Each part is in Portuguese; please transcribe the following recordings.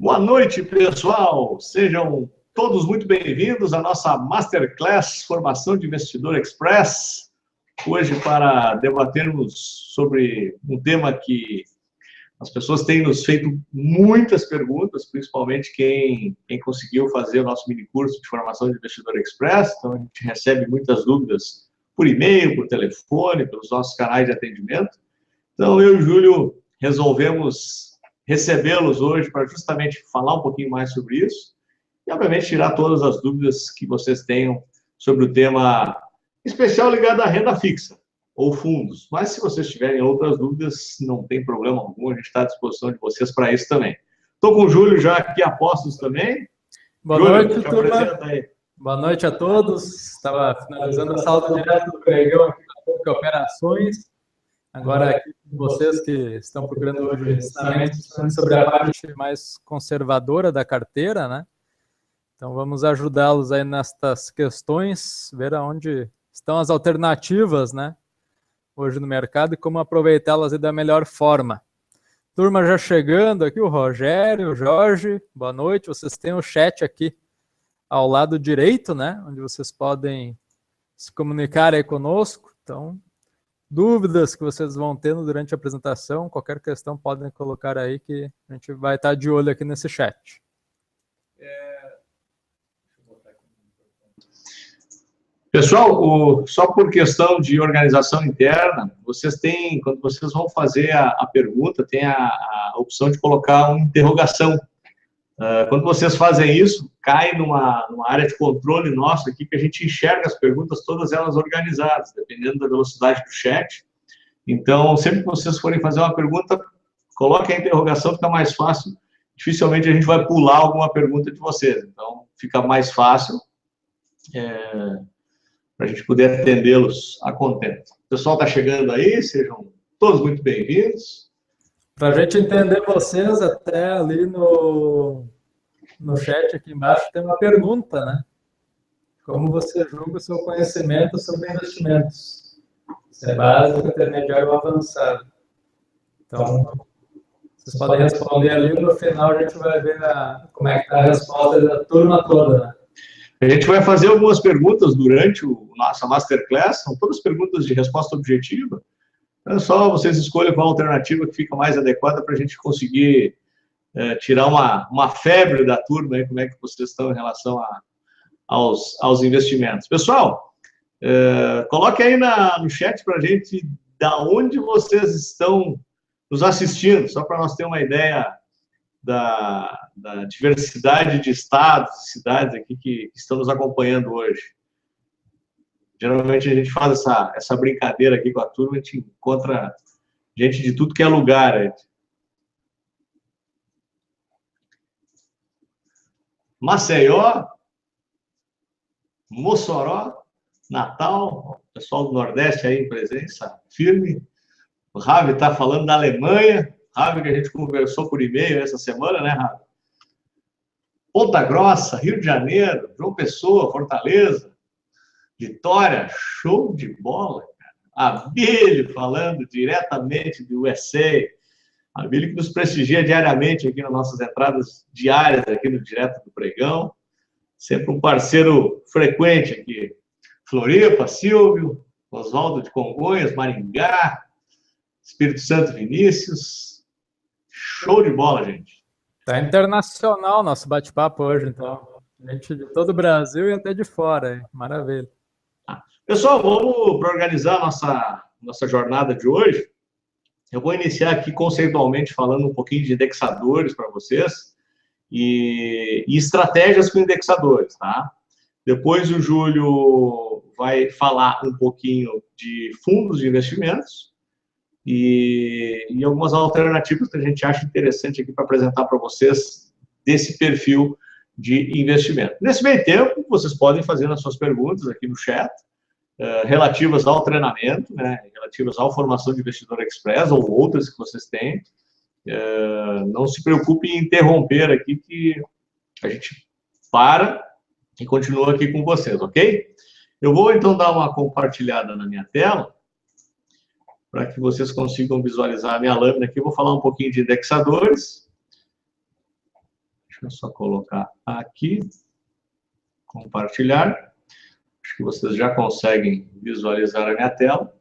Boa noite, pessoal. Sejam todos muito bem-vindos à nossa Masterclass Formação de Investidor Express. Hoje, para debatermos sobre um tema que as pessoas têm nos feito muitas perguntas, principalmente quem conseguiu fazer o nosso minicurso de Formação de Investidor Express. Então, a gente recebe muitas dúvidas por e-mail, por telefone, pelos nossos canais de atendimento. Então, eu e o Júlio resolvemos recebê-los hoje para justamente falar um pouquinho mais sobre isso e, obviamente, tirar todas as dúvidas que vocês tenham sobre o tema especial ligado à renda fixa ou fundos. Mas, se vocês tiverem outras dúvidas, não tem problema algum, a gente está à disposição de vocês para isso também. Estou com o Júlio já aqui a postos também. Boa Júlio, noite, turma. Boa noite a todos. Estava finalizando a sala direto do pregão aqui com operações. Agora aqui com vocês que estão procurando hoje ensinamentos sobre a parte mais conservadora da carteira, né? Então vamos ajudá-los aí nestas questões, ver aonde estão as alternativas, né? Hoje no mercado e como aproveitá-las da melhor forma. Turma já chegando aqui, o Rogério, o Jorge, boa noite. Vocês têm o chat aqui ao lado direito, né? Onde vocês podem se comunicar aí conosco. Então, dúvidas que vocês vão tendo durante a apresentação, qualquer questão podem colocar aí que a gente vai estar de olho aqui nesse chat. Pessoal, só por questão de organização interna, vocês têm, quando vocês vão fazer a pergunta, tem a opção de colocar uma interrogação. Quando vocês fazem isso, cai numa área de controle nosso aqui, que a gente enxerga as perguntas, todas elas organizadas, dependendo da velocidade do chat. Então, sempre que vocês forem fazer uma pergunta, coloquem a interrogação, fica mais fácil. Dificilmente a gente vai pular alguma pergunta de vocês. Então, fica mais fácil para a gente poder atendê-los a contento. O pessoal está chegando aí, sejam todos muito bem-vindos. Para a gente entender vocês, até ali no chat aqui embaixo tem uma pergunta, né? Como você julga o seu conhecimento sobre investimentos? Se é básico, intermediário ou avançado? Então, vocês podem responder ali, no final a gente vai ver como é que está a resposta da turma toda, né? A gente vai fazer algumas perguntas durante nossa Masterclass, são todas perguntas de resposta objetiva. É só vocês escolhem qual alternativa que fica mais adequada para a gente conseguir tirar uma febre da turma, aí, como é que vocês estão em relação aos investimentos. Pessoal, coloque aí no chat para a gente da onde vocês estão nos assistindo, só para nós ter uma ideia da diversidade de estados e cidades aqui que estão nos acompanhando hoje. Geralmente a gente faz essa brincadeira aqui com a turma, a gente encontra gente de tudo que é lugar. Aí. Maceió, Mossoró, Natal, o pessoal do Nordeste aí em presença firme. O Ravi está falando da Alemanha, Ravi, que a gente conversou por e-mail essa semana, né, Ravi? Ponta Grossa, Rio de Janeiro, João Pessoa, Fortaleza, Vitória, show de bola, cara. A Billy falando diretamente do USA. A Billy que nos prestigia diariamente aqui nas nossas entradas diárias aqui no Direto do Pregão. Sempre um parceiro frequente aqui. Floripa, Silvio, Oswaldo de Congonhas, Maringá, Espírito Santo, Vinícius. Show de bola, gente. Tá internacional nosso bate-papo hoje, então. Gente de todo o Brasil e até de fora, hein? Maravilha. Pessoal, vamos para organizar a nossa jornada de hoje. Eu vou iniciar aqui conceitualmente falando um pouquinho de indexadores para vocês e estratégias com indexadores, tá? Depois o Júlio vai falar um pouquinho de fundos de investimentos e algumas alternativas que a gente acha interessante aqui para apresentar para vocês desse perfil de investimento. Nesse meio tempo, vocês podem fazer as suas perguntas aqui no chat, relativas ao treinamento, né, relativas à formação de investidor express ou outras que vocês têm. Não se preocupe em interromper aqui que a gente para e continua aqui com vocês, ok? Eu vou então dar uma compartilhada na minha tela para que vocês consigam visualizar a minha lâmina aqui. Eu vou falar um pouquinho de indexadores. Deixa eu só colocar aqui, compartilhar. Acho que vocês já conseguem visualizar a minha tela.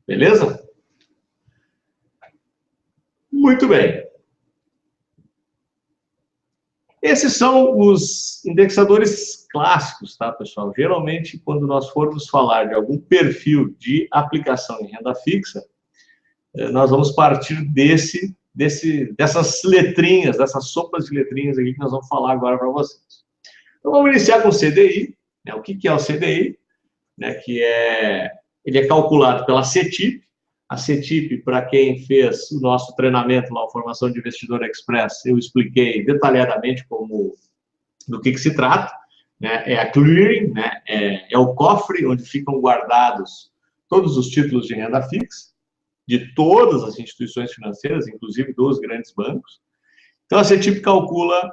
Beleza? Muito bem. Esses são os indexadores clássicos, tá, pessoal? Geralmente, quando nós formos falar de algum perfil de aplicação em renda fixa, nós vamos partir dessas letrinhas, dessas sopas de letrinhas aqui que nós vamos falar agora para vocês. Então, vamos iniciar com o CDI. Né? O que é o CDI? Né? Ele é calculado pela CETIP. A CETIP, para quem fez o nosso treinamento lá, a Formação de Investidor Express, eu expliquei detalhadamente do que se trata. Né? É a clearing, né? é o cofre onde ficam guardados todos os títulos de renda fixa, de todas as instituições financeiras, inclusive dos grandes bancos. Então, a CETIP calcula,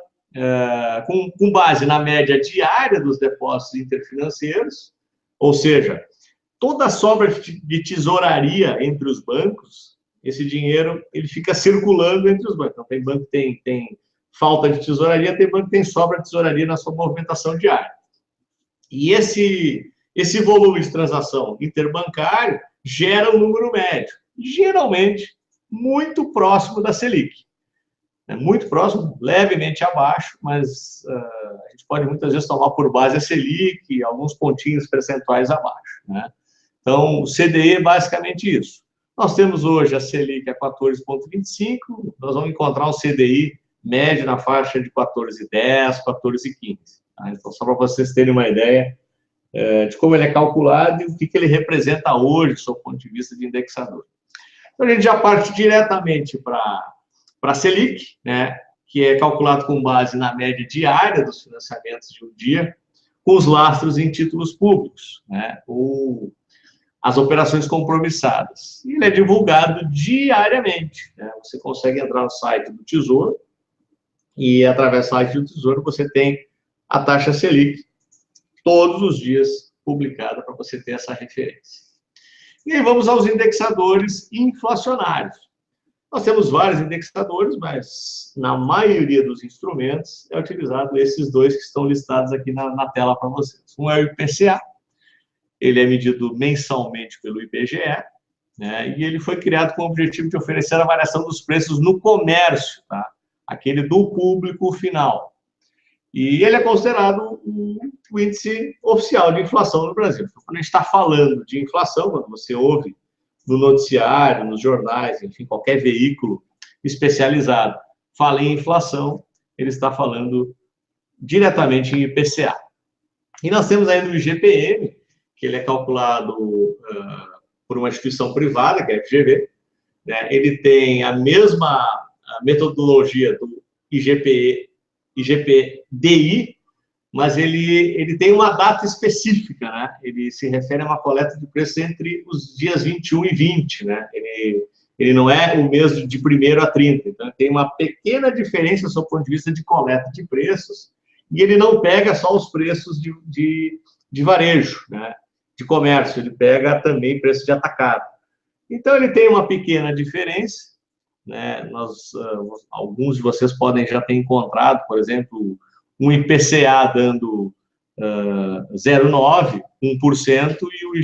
com base na média diária dos depósitos interfinanceiros, ou seja, toda a sobra de tesouraria entre os bancos, esse dinheiro ele fica circulando entre os bancos. Então, tem banco que tem falta de tesouraria, tem banco que tem sobra de tesouraria na sua movimentação diária. E esse volume de transação interbancário gera um número médio, geralmente muito próximo da Selic. Muito próximo, levemente abaixo, mas a gente pode muitas vezes tomar por base a Selic, alguns pontinhos percentuais abaixo. Né? Então, o CDI é basicamente isso. Nós temos hoje a Selic a 14,25, nós vamos encontrar um CDI médio na faixa de 14,10, 14,15. Tá? Então, só para vocês terem uma ideia de como ele é calculado e o que ele representa hoje, do seu ponto de vista de indexador. Então, a gente já parte diretamente para a Selic, né, que é calculado com base na média diária dos financiamentos de um dia, com os lastros em títulos públicos, né, ou as operações compromissadas. E ele é divulgado diariamente. Né? Você consegue entrar no site do Tesouro e, através do site do Tesouro, você tem a taxa Selic todos os dias publicada para você ter essa referência. E aí vamos aos indexadores inflacionários. Nós temos vários indexadores, mas na maioria dos instrumentos é utilizado esses dois que estão listados aqui na tela para vocês. Um é o IPCA, ele é medido mensalmente pelo IBGE, né, e ele foi criado com o objetivo de oferecer a variação dos preços no comércio, tá? Aquele do público final. E ele é considerado o índice oficial de inflação no Brasil. Então, quando a gente está falando de inflação, quando você ouve no noticiário, nos jornais, enfim, qualquer veículo especializado fala em inflação, ele está falando diretamente em IPCA. E nós temos ainda o IGPM, que ele é calculado por uma instituição privada, que é a FGV, né? Ele tem a mesma metodologia do IGPDI, mas ele tem uma data específica, né? Ele se refere a uma coleta de preços entre os dias 21 e 20, né? Ele não é o mês de 1º a 30, então tem uma pequena diferença do ponto de vista de coleta de preços, e ele não pega só os preços de varejo, né? De comércio, ele pega também preço de atacado. Então, ele tem uma pequena diferença, né? Alguns de vocês podem já ter encontrado, por exemplo, um IPCA dando 0,9%, 1%, e o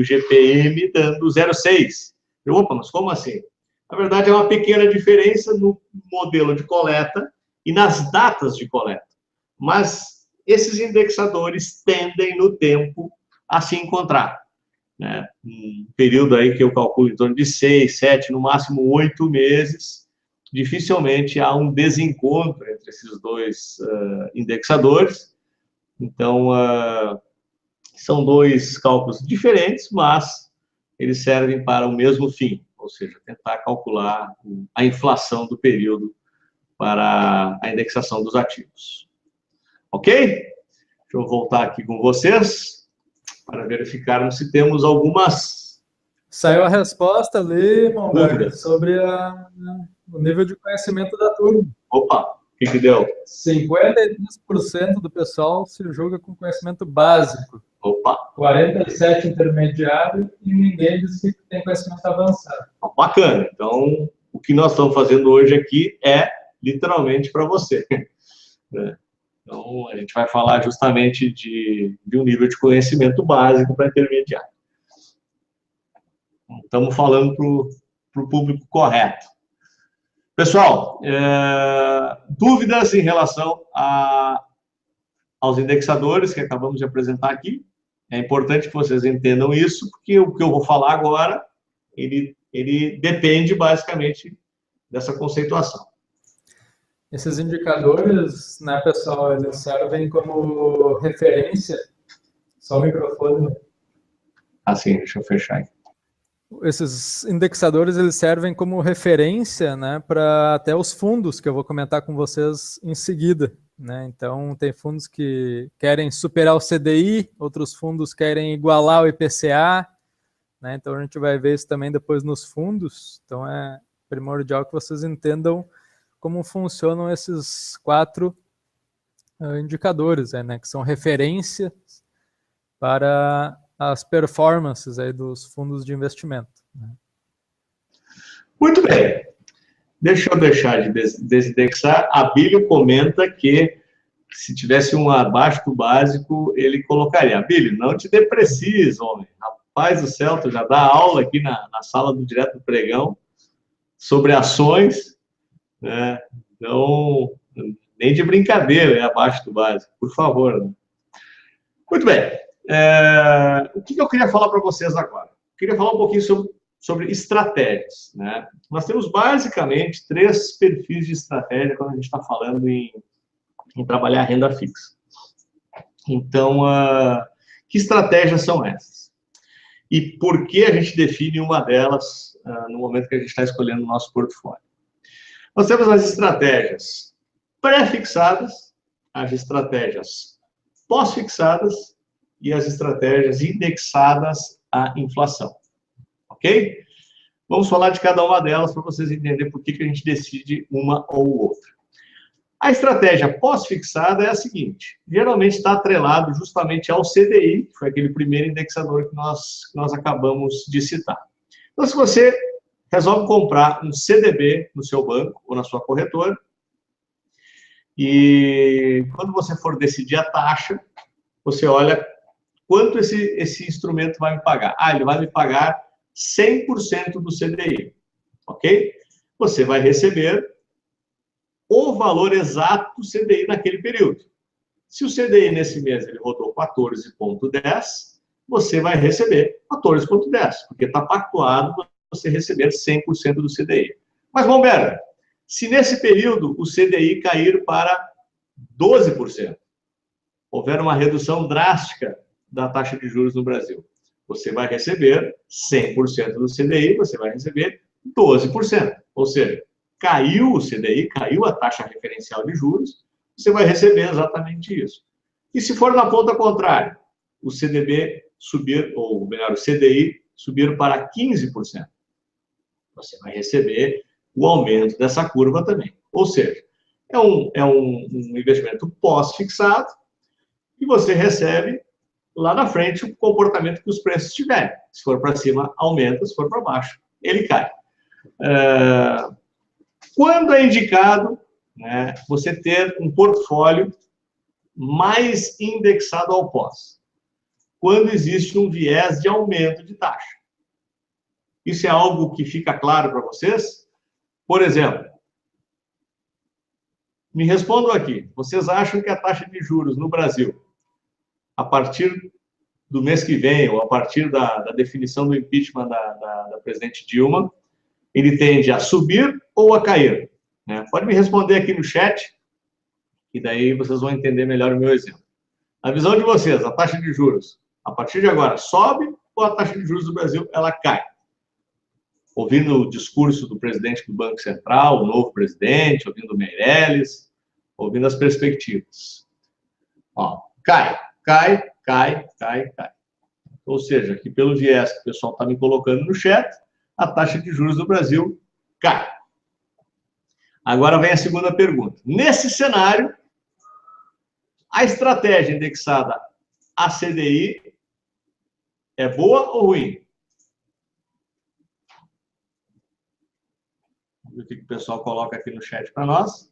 IGPM dando 0,6%. Opa, mas como assim? Na verdade, é uma pequena diferença no modelo de coleta e nas datas de coleta. Mas esses indexadores tendem, no tempo, a se encontrar. Né? Um período aí que eu calculo em torno de 6, 7, no máximo 8 meses, dificilmente há um desencontro entre esses dois indexadores. Então, são dois cálculos diferentes, mas eles servem para o mesmo fim, ou seja, tentar calcular a inflação do período para a indexação dos ativos. Ok? Deixa eu voltar aqui com vocês para verificarmos se temos algumas... Saiu a resposta ali, Monberg, sobre o nível de conhecimento da turma. Opa, o que deu? 53% do pessoal se julga com conhecimento básico. Opa! 47 intermediário e ninguém disse que tem conhecimento avançado. Bacana. Então, o que nós estamos fazendo hoje aqui é literalmente para você. Né? Então, a gente vai falar justamente de um nível de conhecimento básico para intermediário. Estamos falando para o público correto. Pessoal, dúvidas em relação aos indexadores que acabamos de apresentar aqui? É importante que vocês entendam isso, porque o que eu vou falar agora, ele depende basicamente dessa conceituação. Esses indicadores, né, pessoal, eles servem como referência. Só o microfone. Assim, deixa eu fechar aqui. Esses indexadores, eles servem como referência, né, para até os fundos, que eu vou comentar com vocês em seguida. Né? Então, tem fundos que querem superar o CDI, outros fundos querem igualar o IPCA. Né? Então, a gente vai ver isso também depois nos fundos. Então, é primordial que vocês entendam como funcionam esses 4 indicadores, né, que são referências para as performances aí dos fundos de investimento. Né? Muito bem. Deixa eu deixar de desindexar. A Bílio comenta que se tivesse um abaixo do básico, ele colocaria. Bílio, não te deprecies, homem. Rapaz do céu, tu já dá aula aqui na sala do Direto do Pregão sobre ações. Né? Então, nem de brincadeira é abaixo do básico, por favor. Né? Muito bem. O que eu queria falar para vocês agora? Eu queria falar um pouquinho sobre estratégias. Né? Nós temos basicamente 3 perfis de estratégia quando a gente está falando em trabalhar a renda fixa. Então, que estratégias são essas? E por que a gente define uma delas no momento que a gente está escolhendo o nosso portfólio? Nós temos as estratégias pré-fixadas, as estratégias pós-fixadas e as estratégias indexadas à inflação. Ok? Vamos falar de cada uma delas para vocês entenderem por que a gente decide uma ou outra. A estratégia pós-fixada é a seguinte, geralmente está atrelado justamente ao CDI, que foi aquele primeiro indexador que nós acabamos de citar. Então, se você resolve comprar um CDB no seu banco ou na sua corretora, e quando você for decidir a taxa, você olha quanto esse instrumento vai me pagar. Ele vai me pagar 100% do CDI, ok? Você vai receber o valor exato do CDI naquele período. Se o CDI nesse mês ele rodou 14,10, você vai receber 14,10, porque está pactuado você receber 100% do CDI. Mas, Bomberga, se nesse período o CDI cair para 12%, houver uma redução drástica da taxa de juros no Brasil, você vai receber 100% do CDI, você vai receber 12%. Ou seja, caiu o CDI, caiu a taxa referencial de juros, você vai receber exatamente isso. E se for na ponta contrária, o CDB subir, ou melhor, o CDI subir para 15%, você vai receber o aumento dessa curva também. Ou seja, é um investimento pós-fixado e você recebe lá na frente o comportamento que os preços tiverem. Se for para cima, aumenta, se for para baixo, ele cai. Quando é indicado, né, você ter um portfólio mais indexado ao pós? Quando existe um viés de aumento de taxa. Isso é algo que fica claro para vocês? Por exemplo, me respondam aqui. Vocês acham que a taxa de juros no Brasil, a partir do mês que vem, ou a partir da definição do impeachment da presidente Dilma, ele tende a subir ou a cair? Né? Pode me responder aqui no chat, e daí vocês vão entender melhor o meu exemplo. Na visão de vocês, a taxa de juros, a partir de agora, sobe ou a taxa de juros do Brasil, ela cai? Ouvindo o discurso do presidente do Banco Central, o novo presidente, ouvindo o Meirelles, ouvindo as perspectivas. Cai. Ou seja, aqui pelo viés que o pessoal está me colocando no chat, a taxa de juros do Brasil cai. Agora vem a segunda pergunta. Nesse cenário, a estratégia indexada a CDI É boa ou ruim? Vamos ver o que o pessoal coloca aqui no chat para nós.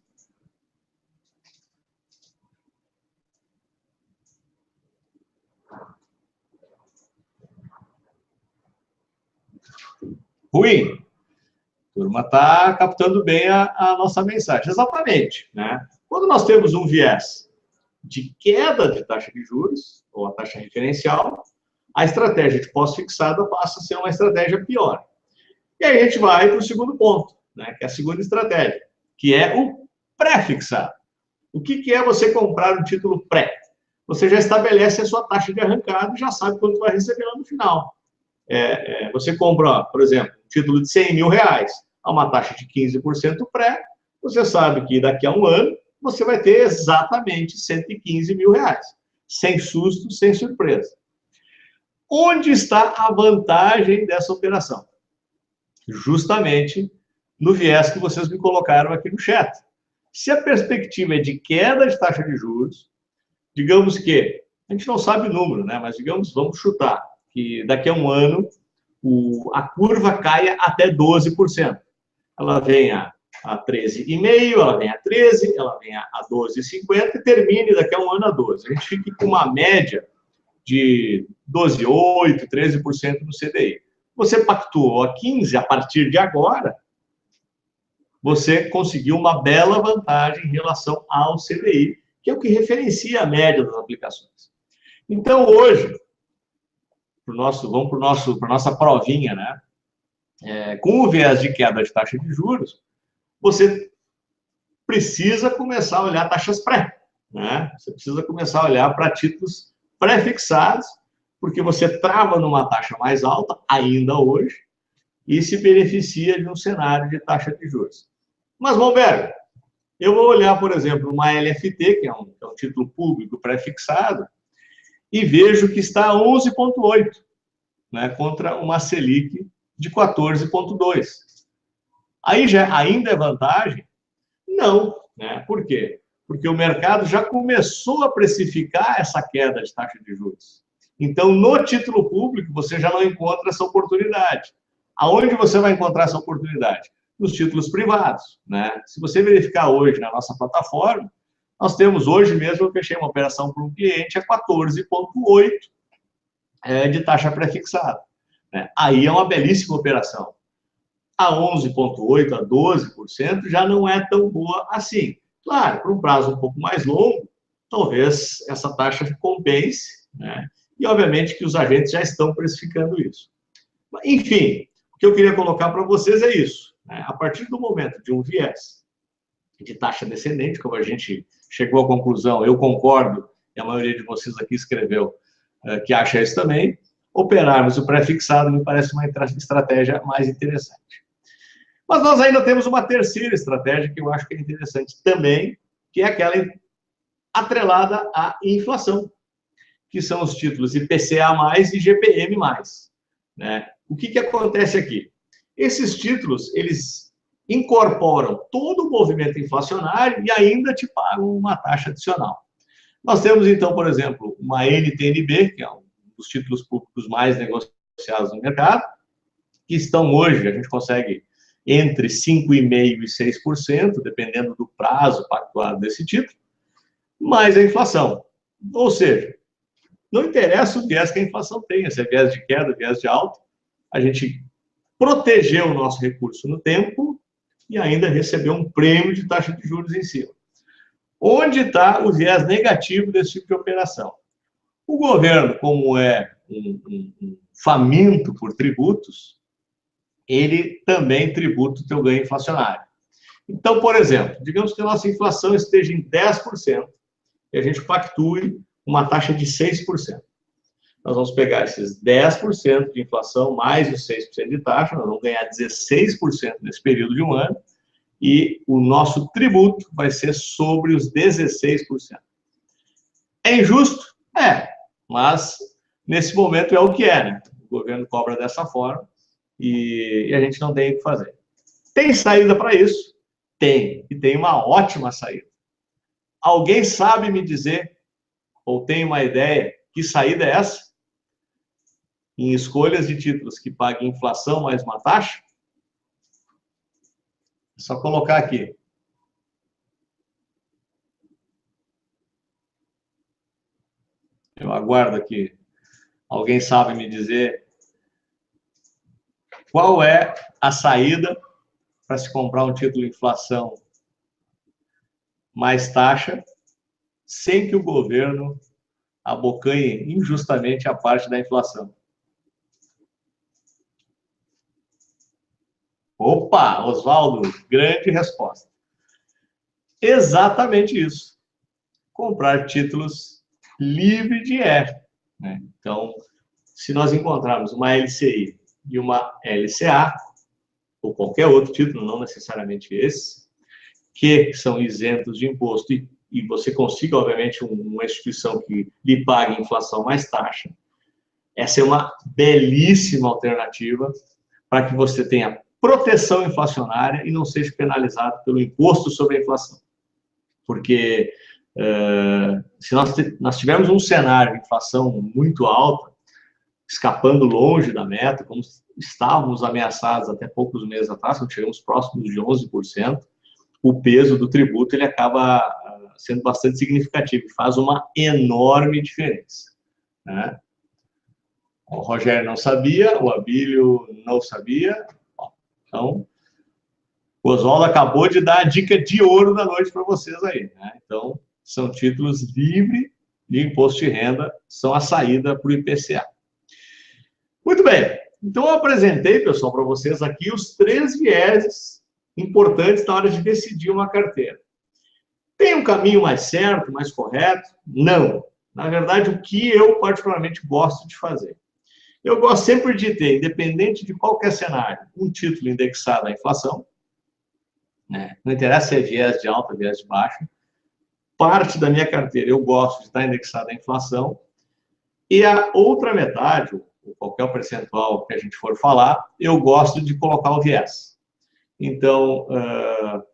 Ruim. A turma está captando bem a nossa mensagem. Exatamente, né? Quando nós temos um viés de queda de taxa de juros, ou a taxa referencial, a estratégia de pós-fixada passa a ser uma estratégia pior. E aí a gente vai para o segundo ponto, né, que é a segunda estratégia, que é o pré-fixado. O que é você comprar um título pré? Você já estabelece a sua taxa de arrancada e já sabe quanto vai receber lá no final. Você compra, por exemplo, um título de 100 mil reais a uma taxa de 15% pré, você sabe que daqui a um ano você vai ter exatamente 115 mil reais, sem susto, sem surpresa. Onde está a vantagem dessa operação? Justamente no viés que vocês me colocaram aqui no chat. Se a perspectiva é de queda de taxa de juros, digamos que, a gente não sabe o número, né? Mas digamos, vamos chutar, que daqui a um ano a curva caia até 12%. Ela vem a 13,5%, ela vem a 13%, ela vem a 12,50% e termine daqui a um ano a 12%. A gente fica com uma média de 12,8%, 13% no CDI. Você pactuou a 15%, a partir de agora, você conseguiu uma bela vantagem em relação ao CDI, que é o que referencia a média das aplicações. Então, hoje, vamos para a nossa provinha, né? Com o viés de queda de taxa de juros, você precisa começar a olhar taxas pré, né? Você precisa começar a olhar para títulos pré-fixados, porque você trava numa taxa mais alta, ainda hoje, e se beneficia de um cenário de taxa de juros. Mas, Bomberg, eu vou olhar, por exemplo, uma LFT, que é um título público pré-fixado, e vejo que está a 11,8, né, contra uma Selic de 14,2. Aí já ainda é vantagem? Não, né? Por quê? Porque o mercado já começou a precificar essa queda de taxa de juros. Então, no título público, você já não encontra essa oportunidade. Aonde você vai encontrar essa oportunidade? Nos títulos privados, né? Se você verificar hoje na nossa plataforma, nós temos hoje mesmo, eu fechei uma operação para um cliente a 14,8 de taxa pré-fixada. Né? Aí é uma belíssima operação. A 11,8%, a 12% já não é tão boa assim. Claro, para um prazo um pouco mais longo, talvez essa taxa compense, né? E obviamente que os agentes já estão precificando isso. Enfim, o que eu queria colocar para vocês é isso. Né? A partir do momento de um viés de taxa descendente, como a gente chegou à conclusão, eu concordo, e a maioria de vocês aqui escreveu que acha isso também, operarmos o pré-fixado me parece uma estratégia mais interessante. Mas nós ainda temos uma terceira estratégia que eu acho que é interessante também, que é aquela atrelada à inflação, que são os títulos IPCA+, e GPM+. Né? O que acontece aqui? Esses títulos, eles incorporam todo o movimento inflacionário e ainda te pagam uma taxa adicional. Nós temos, então, por exemplo, uma NTNB, que é um dos títulos públicos mais negociados no mercado, que estão hoje, a gente consegue entre 5,5% e 6%, dependendo do prazo pactuado desse título, mais a inflação. Ou seja, não interessa o viés que a inflação tenha, se é viés de queda, viés de alta, a gente protegeu o nosso recurso no tempo e ainda recebeu um prêmio de taxa de juros em cima. Onde está o viés negativo desse tipo de operação? O governo, como é um faminto por tributos, ele também tributa o teu ganho inflacionário. Então, por exemplo, digamos que a nossa inflação esteja em 10% e a gente pactue uma taxa de 6%. Nós vamos pegar esses 10% de inflação mais os 6% de taxa, nós vamos ganhar 16% nesse período de um ano, e o nosso tributo vai ser sobre os 16%. É injusto? É, mas nesse momento é o que é, né? O governo cobra dessa forma e a gente não tem o que fazer. Tem saída para isso? Tem, e tem uma ótima saída. Alguém sabe me dizer, ou tem uma ideia, que saída é essa? em escolhas de títulos que paguem inflação mais uma taxa? É só colocar aqui. Eu aguardo aqui. Alguém sabe me dizer qual é a saída para se comprar um título de inflação mais taxa, sem que o governo abocanhe injustamente a parte da inflação? Opa, Oswaldo, grande resposta. Exatamente isso. Comprar títulos livre de IR, né? Então, se nós encontrarmos uma LCI e uma LCA, ou qualquer outro título, não necessariamente esse, que são isentos de imposto e você consiga, obviamente, uma instituição que lhe pague inflação mais taxa, essa é uma belíssima alternativa para que você tenha proteção inflacionária e não seja penalizado pelo imposto sobre a inflação. Porque se nós tivermos um cenário de inflação muito alta, escapando longe da meta, como estávamos ameaçados até poucos meses atrás, quando chegamos próximos de 11%, o peso do tributo ele acaba sendo bastante significativo, faz uma enorme diferença, né? O Rogério não sabia, o Abílio não sabia. Então, o Oswaldo acabou de dar a dica de ouro da noite para vocês aí, né? Então, são títulos livres de imposto de renda, são a saída para o IPCA. Muito bem. Então, eu apresentei, pessoal, para vocês aqui os 3 vieses importantes na hora de decidir uma carteira. Tem um caminho mais certo, mais correto? Não. Na verdade, o que eu particularmente gosto de fazer? Eu gosto sempre de ter, independente de qualquer cenário, um título indexado à inflação, né? Não interessa se é viés de alta, viés de baixa. Parte da minha carteira eu gosto de estar indexada à inflação. E a outra metade, ou qualquer percentual que a gente for falar, eu gosto de colocar o viés. Então,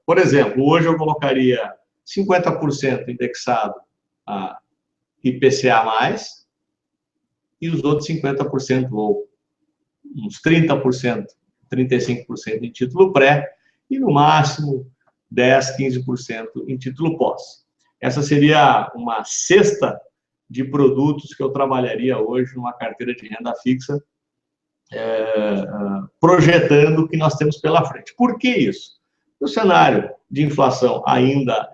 por exemplo, hoje eu colocaria 50% indexado a IPCA+, e os outros 50%, ou uns 30%, 35% em título pré, e no máximo 10%, 15% em título pós. Essa seria uma cesta de produtos que eu trabalharia hoje numa carteira de renda fixa, projetando o que nós temos pela frente. Por que isso? O cenário de inflação ainda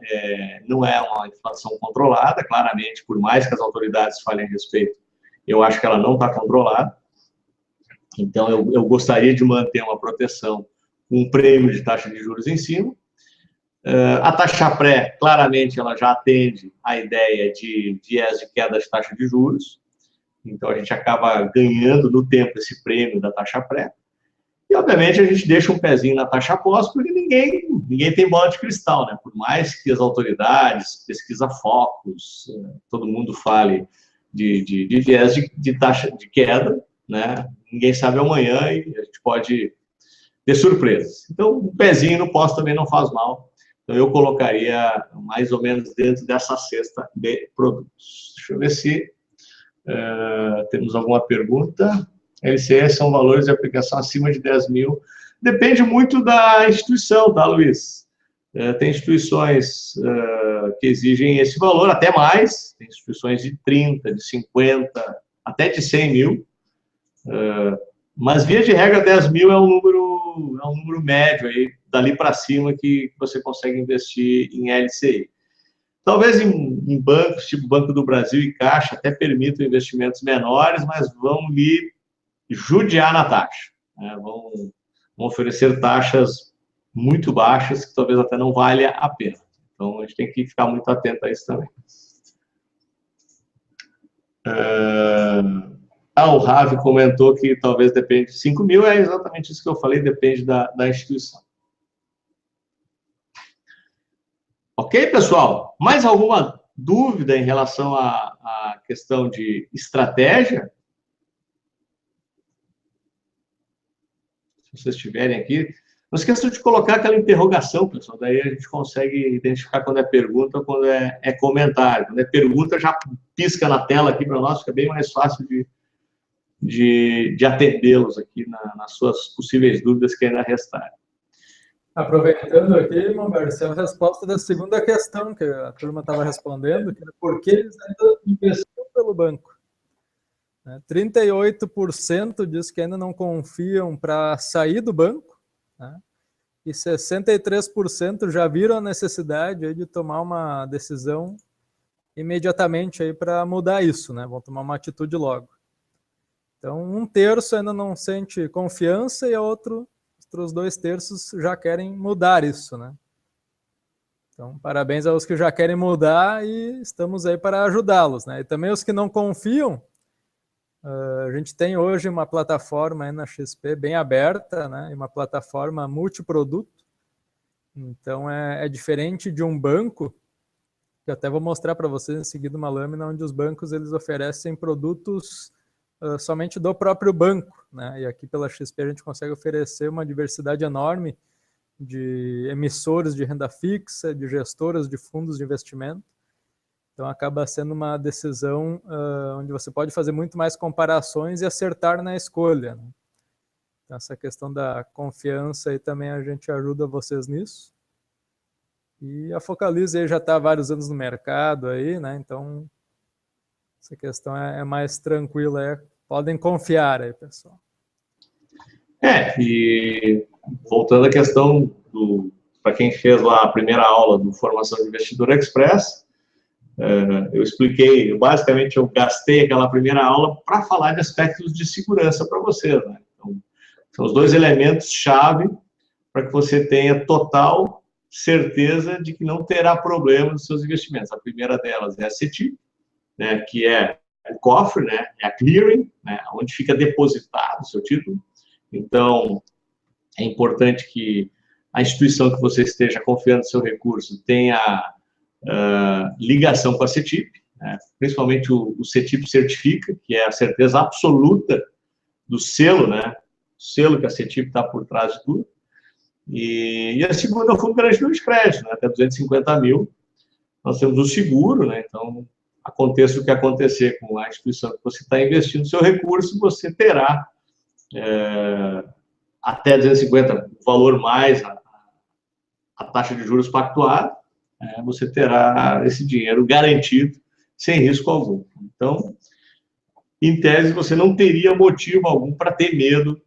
não é uma inflação controlada, claramente, por mais que as autoridades falem a respeito, eu acho que ela não está controlada. Então, eu gostaria de manter uma proteção com um prêmio de taxa de juros em cima. A taxa pré, claramente, ela já atende à ideia de viés de queda de taxa de juros. Então, a gente acaba ganhando no tempo esse prêmio da taxa pré. E, obviamente, a gente deixa um pezinho na taxa pós, porque ninguém tem bola de cristal, né? Por mais que as autoridades, pesquisa Focus, todo mundo fale de viés de taxa de queda, né? Ninguém sabe amanhã e a gente pode ter surpresas. Então, um pezinho no pós também não faz mal. Então, eu colocaria mais ou menos dentro dessa cesta de produtos. Deixa eu ver se temos alguma pergunta. LCE são valores de aplicação acima de 10 mil. Depende muito da instituição, tá, Luiz? Tem instituições que exigem esse valor, até mais. Tem instituições de 30, de 50, até de 100 mil. Mas, via de regra, 10 mil é um número médio, aí, dali para cima, que você consegue investir em LCI. Talvez em bancos, tipo Banco do Brasil e Caixa, até permitam investimentos menores, mas vão lhe judiar na taxa, né? Vão oferecer taxas muito baixas, que talvez até não valha a pena. Então, a gente tem que ficar muito atento a isso também. O Ravi comentou que talvez depende de 5 mil, é exatamente isso que eu falei, depende da instituição. Ok, pessoal? Mais alguma dúvida em relação à questão de estratégia? Se vocês tiverem aqui, não esqueçam de colocar aquela interrogação, pessoal, daí a gente consegue identificar quando é pergunta ou quando é comentário. Quando é pergunta, já pisca na tela aqui para nós, fica bem mais fácil de atendê-los aqui nas suas possíveis dúvidas que ainda restarem. Aproveitando aqui, Humberto, a resposta da segunda questão que a turma estava respondendo, que era por que eles ainda investiram pelo banco. 38% diz que ainda não confiam para sair do banco, né? E 63% já viram a necessidade aí de tomar uma decisão imediatamente para mudar isso, né? Vão tomar uma atitude logo. Então, 1/3 ainda não sente confiança e outros 2/3 já querem mudar isso, né? Então, parabéns aos que já querem mudar e estamos aí para ajudá-los, né? E também os que não confiam, a gente tem hoje uma plataforma aí na XP bem aberta, né? Uma plataforma multiproduto. Então, é diferente de um banco, que eu até vou mostrar para vocês em seguida uma lâmina onde os bancos eles oferecem produtos somente do próprio banco, né? E aqui pela XP a gente consegue oferecer uma diversidade enorme de emissores de renda fixa, de gestoras de fundos de investimento. Então acaba sendo uma decisão onde você pode fazer muito mais comparações e acertar na escolha, né? Então, essa questão da confiança aí também a gente ajuda vocês nisso. E a Focalize aí já está há vários anos no mercado aí, né? Então essa questão é mais tranquila, podem confiar aí, pessoal. E voltando à questão para quem fez lá a primeira aula do Formação de Investidor Express, eu expliquei, basicamente eu gastei aquela primeira aula para falar de aspectos de segurança para vocês, né? Então, são os 2 elementos-chave para que você tenha total certeza de que não terá problema nos seus investimentos. A primeira delas é a CETIP, né, que é o cofre, né, é a clearing, né, onde fica depositado o seu título. Então, é importante que a instituição que você esteja confiando no seu recurso tenha ligação com a CETIP, né, principalmente o CETIP certifica, que é a certeza absoluta do selo, né, o selo que a CETIP está por trás de tudo. E a segunda é o Fundo Garantidor de Crédito, né, até 250 mil. Nós temos o seguro, né, então aconteça o que acontecer com a instituição que você está investindo o seu recurso, você terá até 250, o valor mais a taxa de juros pactuada, você terá esse dinheiro garantido, sem risco algum. Então, em tese, você não teria motivo algum para ter medo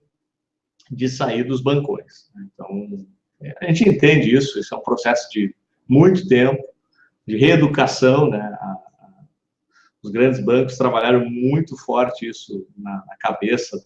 de sair dos bancões. Então, a gente entende isso, isso é um processo de muito tempo, de reeducação, né? Os grandes bancos trabalharam muito forte isso na cabeça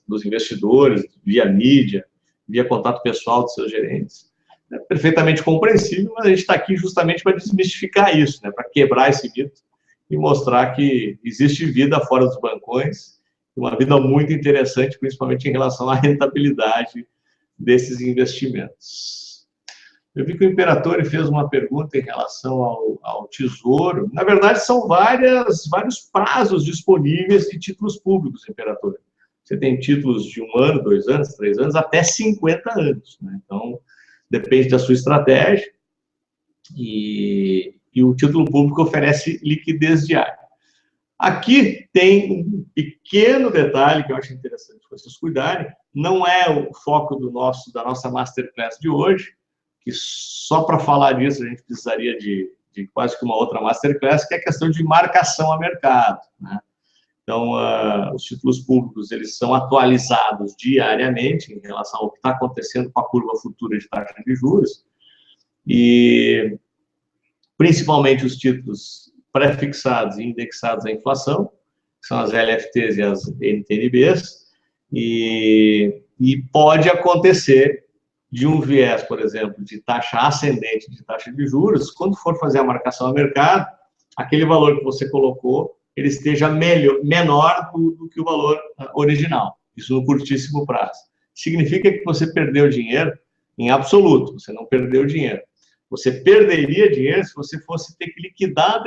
dos investidores, via mídia, via contato pessoal dos seus gerentes. É perfeitamente compreensível, mas a gente está aqui justamente para desmistificar isso, né? Para quebrar esse mito e mostrar que existe vida fora dos bancões, uma vida muito interessante, principalmente em relação à rentabilidade desses investimentos. Eu vi que o Imperatore fez uma pergunta em relação ao Tesouro. Na verdade, são vários prazos disponíveis de títulos públicos, Imperatore. Você tem títulos de 1 ano, 2 anos, 3 anos, até 50 anos, né? Então, depende da sua estratégia. E o título público oferece liquidez diária. Aqui tem um pequeno detalhe que eu acho interessante vocês cuidarem. Não é o foco da nossa Masterclass de hoje, que só para falar disso a gente precisaria de quase que uma outra Masterclass, que é a questão de marcação a mercado, né? Então, os títulos públicos eles são atualizados diariamente em relação ao que está acontecendo com a curva futura de taxa de juros, e principalmente os títulos pré-fixados e indexados à inflação, que são as LFTs e as NTNBs, e pode acontecer de um viés, por exemplo, de taxa ascendente de taxa de juros, quando for fazer a marcação a mercado, aquele valor que você colocou, ele esteja menor do que o valor original, isso no curtíssimo prazo. Significa que você perdeu dinheiro em absoluto, você não perdeu dinheiro. Você perderia dinheiro se você fosse ter que liquidar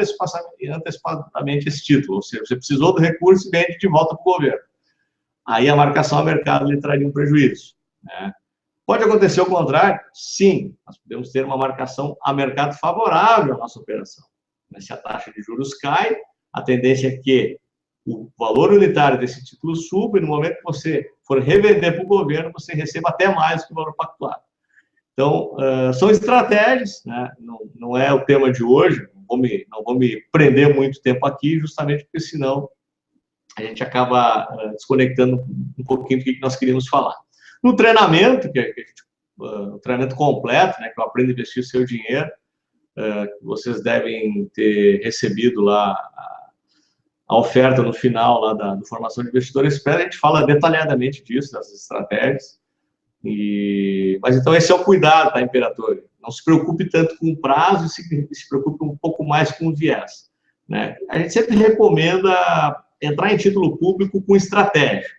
antecipadamente esse título, ou seja, você precisou do recurso e vende de volta para o governo. Aí a marcação a mercado lhe traria um prejuízo, né? Pode acontecer o contrário? Sim, nós podemos ter uma marcação a mercado favorável à nossa operação. Mas se a taxa de juros cai, a tendência é que o valor unitário desse título suba e no momento que você for revender para o governo, você receba até mais do que o valor pactuado. Então, são estratégias, né? Não é o tema de hoje, não vou me prender muito tempo aqui, justamente porque senão a gente acaba desconectando um pouquinho do que nós queríamos falar. No treinamento, o treinamento completo, né, que eu aprendo a investir o seu dinheiro, vocês devem ter recebido lá a oferta no final lá da formação de investidores, a gente fala detalhadamente disso, dessas estratégias. Mas então esse é o cuidado, tá, Imperator? Não se preocupe tanto com o prazo, se preocupe um pouco mais com o viés, né? A gente sempre recomenda entrar em título público com estratégia,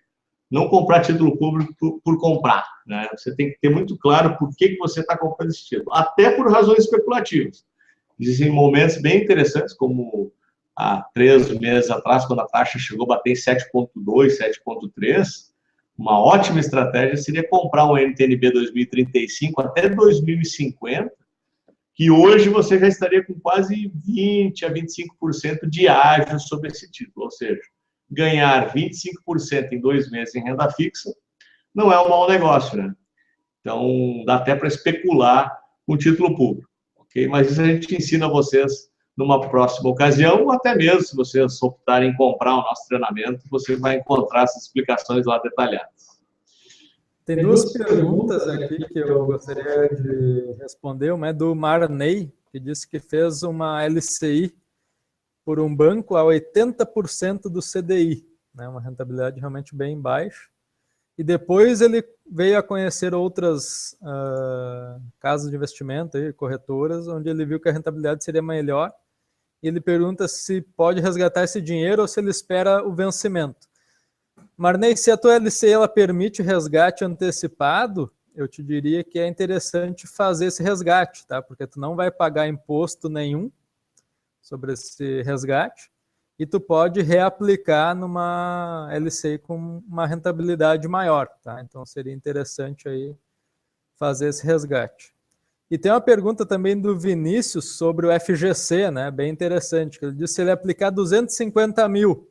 não comprar título público por comprar, né? Você tem que ter muito claro por que você está comprando esse título, até por razões especulativas. Existem momentos bem interessantes, como há 3 meses atrás, quando a taxa chegou a bater em 7,2, 7,3, uma ótima estratégia seria comprar um NTNB 2035 até 2050, que hoje você já estaria com quase 20% a 25% de ágio sobre esse título, ou seja, ganhar 25% em 2 meses em renda fixa não é um mau negócio, né? Então, dá até para especular com o título público, ok? Mas isso a gente ensina a vocês numa próxima ocasião, ou até mesmo se vocês optarem em comprar o nosso treinamento, você vai encontrar essas explicações lá detalhadas. Tem 2 perguntas aqui que eu gostaria de responder. Uma é do Marney, que disse que fez uma LCI por um banco a 80% do CDI, né? Uma rentabilidade realmente bem baixa. E depois ele veio a conhecer outras casas de investimento, corretoras, onde ele viu que a rentabilidade seria melhor. E ele pergunta se pode resgatar esse dinheiro ou se ele espera o vencimento. Marney, se a tua LCI ela permite resgate antecipado, eu te diria que é interessante fazer esse resgate, tá? Porque tu não vai pagar imposto nenhum sobre esse resgate e tu pode reaplicar numa LCI com uma rentabilidade maior, tá? Então seria interessante aí fazer esse resgate. E tem uma pergunta também do Vinícius sobre o FGC, né? Bem interessante. Ele disse que se ele aplicar 250 mil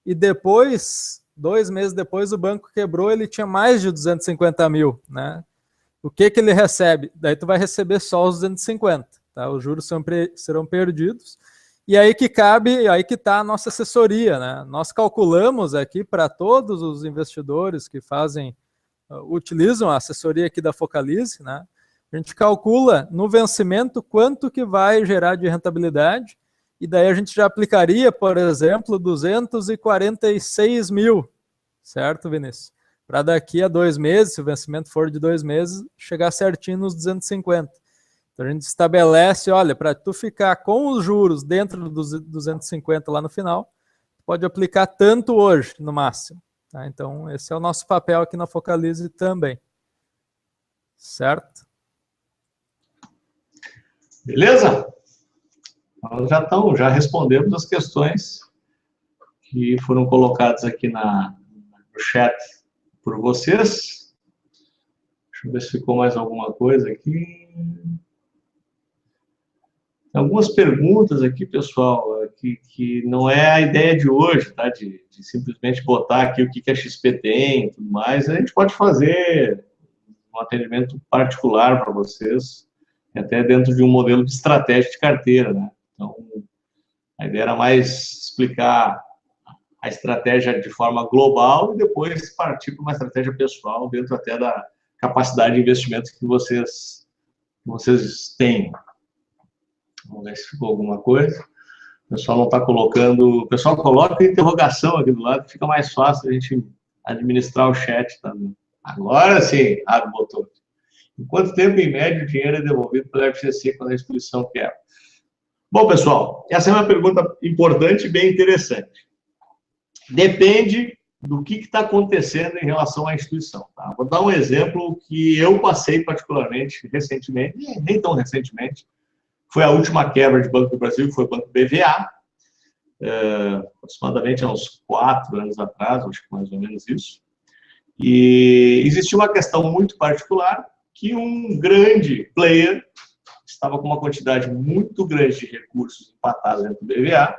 e depois, 2 meses depois, o banco quebrou, ele tinha mais de 250 mil, né? O que ele recebe? Daí tu vai receber só os 250, tá? Os juros serão perdidos. E aí que cabe, aí que está a nossa assessoria, né? Nós calculamos aqui para todos os investidores que utilizam a assessoria aqui da Focalize, né? A gente calcula no vencimento quanto que vai gerar de rentabilidade e daí a gente já aplicaria, por exemplo, 246 mil, certo, Vinícius? Para daqui a 2 meses, se o vencimento for de 2 meses, chegar certinho nos 250. Então a gente estabelece, olha, para tu ficar com os juros dentro dos 250 lá no final, pode aplicar tanto hoje, no máximo. Tá? Então esse é o nosso papel aqui na Focalize também. Certo? Beleza? Então, já respondemos as questões que foram colocadas aqui no chat por vocês. Deixa eu ver se ficou mais alguma coisa aqui. Tem algumas perguntas aqui, pessoal, que não é a ideia de hoje, tá? De simplesmente botar aqui o que a XP tem e tudo mais. A gente pode fazer um atendimento particular para vocês, até dentro de um modelo de estratégia de carteira, né? Então, a ideia era mais explicar a estratégia de forma global e depois partir para uma estratégia pessoal dentro até da capacidade de investimento que vocês têm. Vamos ver se ficou alguma coisa. O pessoal não está colocando... O pessoal coloca interrogação aqui do lado, fica mais fácil a gente administrar o chat também. Agora sim, abre o botão. Em quanto tempo, em média, o dinheiro é devolvido pela FGC quando a instituição quebra? Bom, pessoal, essa é uma pergunta importante e bem interessante. Depende do que está acontecendo em relação à instituição. Tá? Vou dar um exemplo que eu passei particularmente recentemente, nem tão recentemente. Foi a última quebra de Banco do Brasil, que foi o Banco BVA, aproximadamente há uns 4 anos atrás, acho que mais ou menos isso. E existia uma questão muito particular, que um grande player estava com uma quantidade muito grande de recursos empatados dentro do BVA,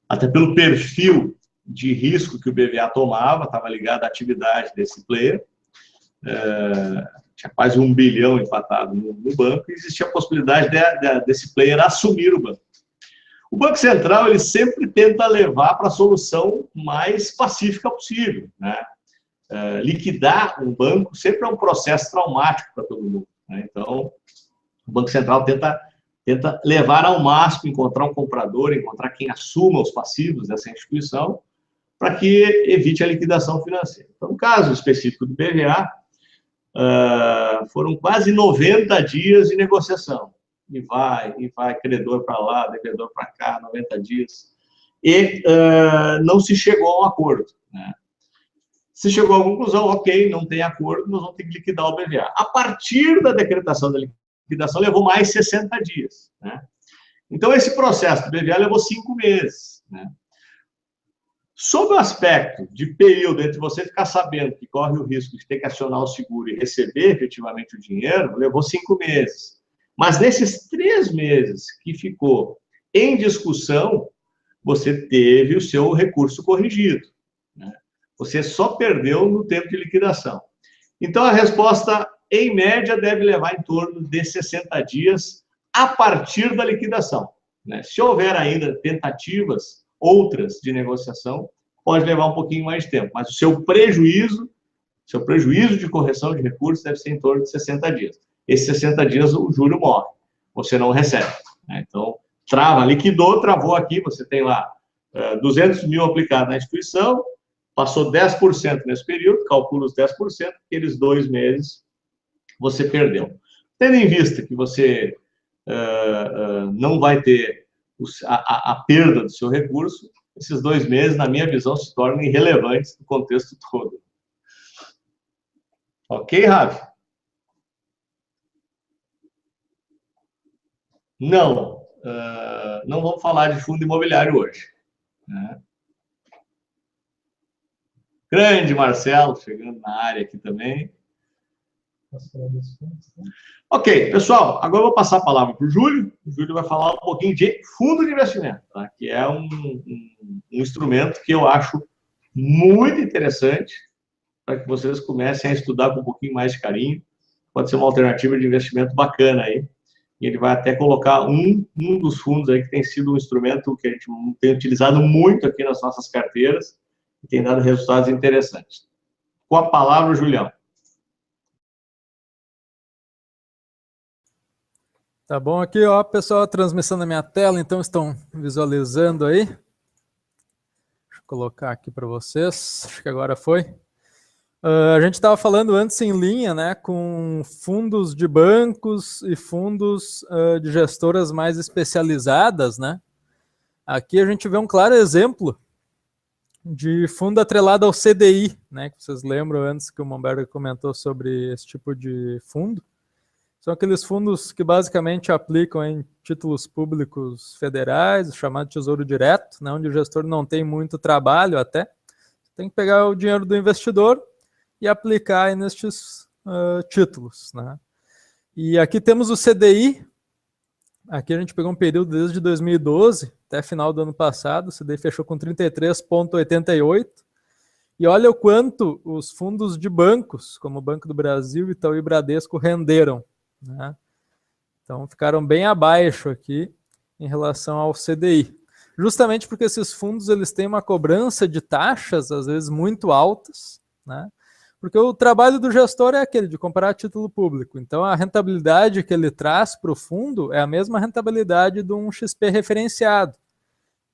até pelo perfil de risco que o BVA tomava, estava ligado à atividade desse player, tinha quase 1 bilhão empatado no banco, e existia a possibilidade desse player assumir o banco. O Banco Central ele sempre tenta levar para a solução mais pacífica possível, né? Liquidar um banco sempre é um processo traumático para todo mundo, né? Então, o Banco Central tenta levar ao máximo, encontrar um comprador, encontrar quem assuma os passivos dessa instituição, para que evite a liquidação financeira. Então, no caso específico do BVA, foram quase 90 dias de negociação. E vai, credor para lá, devedor para cá, 90 dias. E não se chegou a um acordo, né? Se chegou a uma conclusão, ok, não tem acordo, nós vamos ter que liquidar o BVA. A partir da decretação da liquidação, levou mais 60 dias, né? Então, esse processo do BVA levou 5 meses, né? Sob o aspecto de período entre você ficar sabendo que corre o risco de ter que acionar o seguro e receber efetivamente o dinheiro, levou 5 meses. Mas nesses 3 meses que ficou em discussão, você teve o seu recurso corrigido, né? Você só perdeu no tempo de liquidação. Então, a resposta, em média, deve levar em torno de 60 dias a partir da liquidação, né? Se houver ainda tentativas outras de negociação, pode levar um pouquinho mais de tempo, mas o seu prejuízo de correção de recursos deve ser em torno de 60 dias. Esses 60 dias o juro morre, você não recebe, né? Então, liquidou, travou aqui, você tem lá 200 mil aplicado na instituição, passou 10% nesse período, calcula os 10%, aqueles 2 meses você perdeu. Tendo em vista que você não vai ter a perda do seu recurso, esses 2 meses, na minha visão, se tornam irrelevantes no contexto todo. Ok, Ravi? Não. Não vamos falar de fundo imobiliário hoje, né? Grande Marcelo, chegando na área aqui também. Ok, pessoal, agora eu vou passar a palavra para o Júlio. O Júlio vai falar um pouquinho de fundo de investimento, tá? Que é um instrumento que eu acho muito interessante para que vocês comecem a estudar com um pouquinho mais de carinho. Pode ser uma alternativa de investimento bacana aí. E ele vai até colocar um dos fundos aí que tem sido um instrumento que a gente tem utilizado muito aqui nas nossas carteiras e tem dado resultados interessantes. Com a palavra, Julião. Tá bom aqui, ó, pessoal, a transmissão na minha tela, então estão visualizando aí. Deixa eu colocar aqui para vocês, acho que agora foi. A gente estava falando antes em linha, né, com fundos de bancos e fundos de gestoras mais especializadas, né? Aqui a gente vê um claro exemplo de fundo atrelado ao CDI, né, que vocês lembram antes que o Momberg comentou sobre esse tipo de fundo. São aqueles fundos que basicamente aplicam em títulos públicos federais, chamado Tesouro Direto, né, onde o gestor não tem muito trabalho até. Tem que pegar o dinheiro do investidor e aplicar nestes títulos, né? E aqui temos o CDI. Aqui a gente pegou um período desde 2012 até final do ano passado. O CDI fechou com 33,88. E olha o quanto os fundos de bancos, como o Banco do Brasil, Itaú e Bradesco, renderam, né? Então ficaram bem abaixo aqui em relação ao CDI. Justamente porque esses fundos eles têm uma cobrança de taxas, às vezes muito altas, né? Porque o trabalho do gestor é aquele de comprar título público. Então a rentabilidade que ele traz para o fundo é a mesma rentabilidade de um XP referenciado,